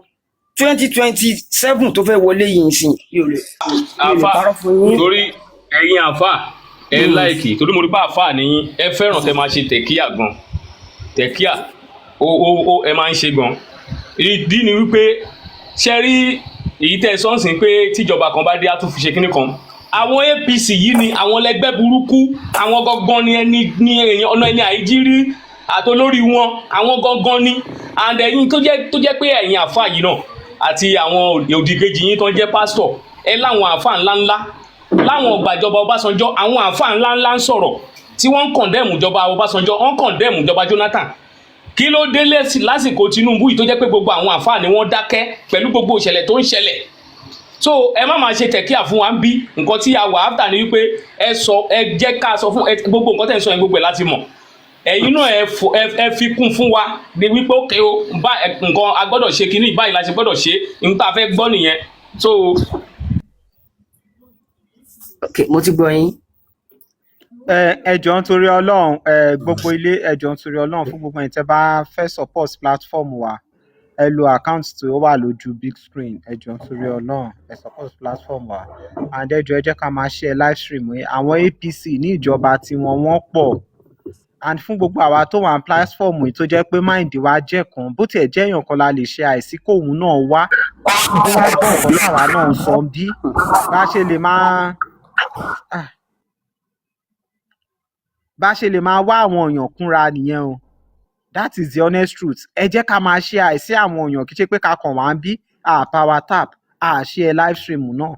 2027 tó fẹ́ wọlé yìí sìn yóò lè parọ́ fún yín. torí ẹ̀yin àfà ẹ láìkì torí mo rí bá àfà nìyí ẹ fẹ́ràn tẹ máa ṣe tẹ̀kíà gan tẹ̀kíà ẹ máa ń ṣe gan ìdí ni wípé ṣe rí èyí tẹ́ sọ́nsìn pé tíjọba kan bá dé á tún fi ṣe kíní kan àwọn APC yìí ni àwọn ẹlẹgbẹ́ burúkú àwọn gangan ni ẹni ọ̀nà ẹni àìjírí àtolórí wọn àwọn gangan ni and ẹ̀yin tó jẹ́ pé ẹ̀yin àfà yìí náà àti àwọn òdìkejì yín tó ń jẹ́ pásítọ̀ ẹ láwọn àfà ńláńlá láwọn ọgbàjọba Ọbásanjọ́ àwọn àfà ńláńlá ń sọ̀rọ̀ tí wọ́n ń kọ̀ndẹ́mù ìjọba Ọbásanjọ́ wọ́n ń kọ̀ndẹ́mù ìjọba Jonathan kí ló dé lásìkò Tinubu yìí tó jẹ́ pé gbogbo àwọn àfà ni wọ́n dákẹ́ pẹ̀lú gbogbo ìṣẹ̀lẹ̀ tó ń ṣẹlẹ̀ so ẹ má máa ṣe tẹ̀kíà fún wa ń bí nǹkan tí a wà áfítà ni wípé ẹ jẹ́ ká sọ fún gbogbo nǹkan tẹ̀ ń sọ yẹn gbogbo ẹ̀ láti mọ̀ ẹ̀yin náà ẹ fi kún fún wa ní wípé ókè o nǹkan a gbọ́dọ̀ ṣe kínní báyìí la ṣe gbọ́dọ̀ ṣe nǹkan tá a fẹ́ gbọ́ nìyẹn so. ok mo ti gbọ́ yín. ẹ jọ̀ọ́ nítorí Ọlọ́run gbogbo ilé ẹ jọ̀ọ́ nítorí Ọlọ́run fún gbogbo ẹ̀yin tẹ́ bá fẹ́ support platform wa ẹ lo account tí ó wà lójú big screen ẹ jọ̀ọ́ nítorí Ọlọ́run ẹ support platform wa and ẹ jọ̀ọ́ ẹ jẹ́ ká máa share live stream yìí àwọn APC ní ìjọba tí wọ́n pọ̀ and fún gbogbo àwa tó wà ní platform yìí tó jẹ́ pé mind wa jẹ́ kan bó tiẹ̀ jẹ́ èèyàn kan la lè ṣe àìsí kóun náà wá bó wá gbọ́ nǹkan táwa náà ń sọ bí bá ṣe lè máa wá àwọn èèyàn kúnra nìyẹn o that is the honest truth ẹ jẹ́ ká máa ṣe àìsí àwọn èèyàn kì í ṣe pé ká kàn wá ń bí power tap ṣe live stream náà.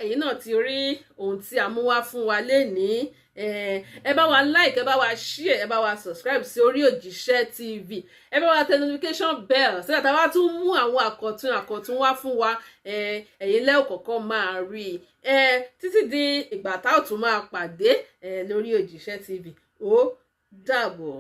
ẹ̀yin náà ti rí ohun tí a mú wá fún wa lénìí ẹ bá wa like ẹ bá wa share ẹ bá wa subscribe sí Orí Òjíṣẹ́ TV ẹ bá wa tẹ notification bell sígbà tá a bá tún mú àwọn àkọ̀tun wá fún wa ẹ̀yin lẹ́ ò kọ́kọ́ máa rí títí di ìgbà tá ò tún máa pàdé lórí Òjíṣẹ́ TV ó dàbọ̀.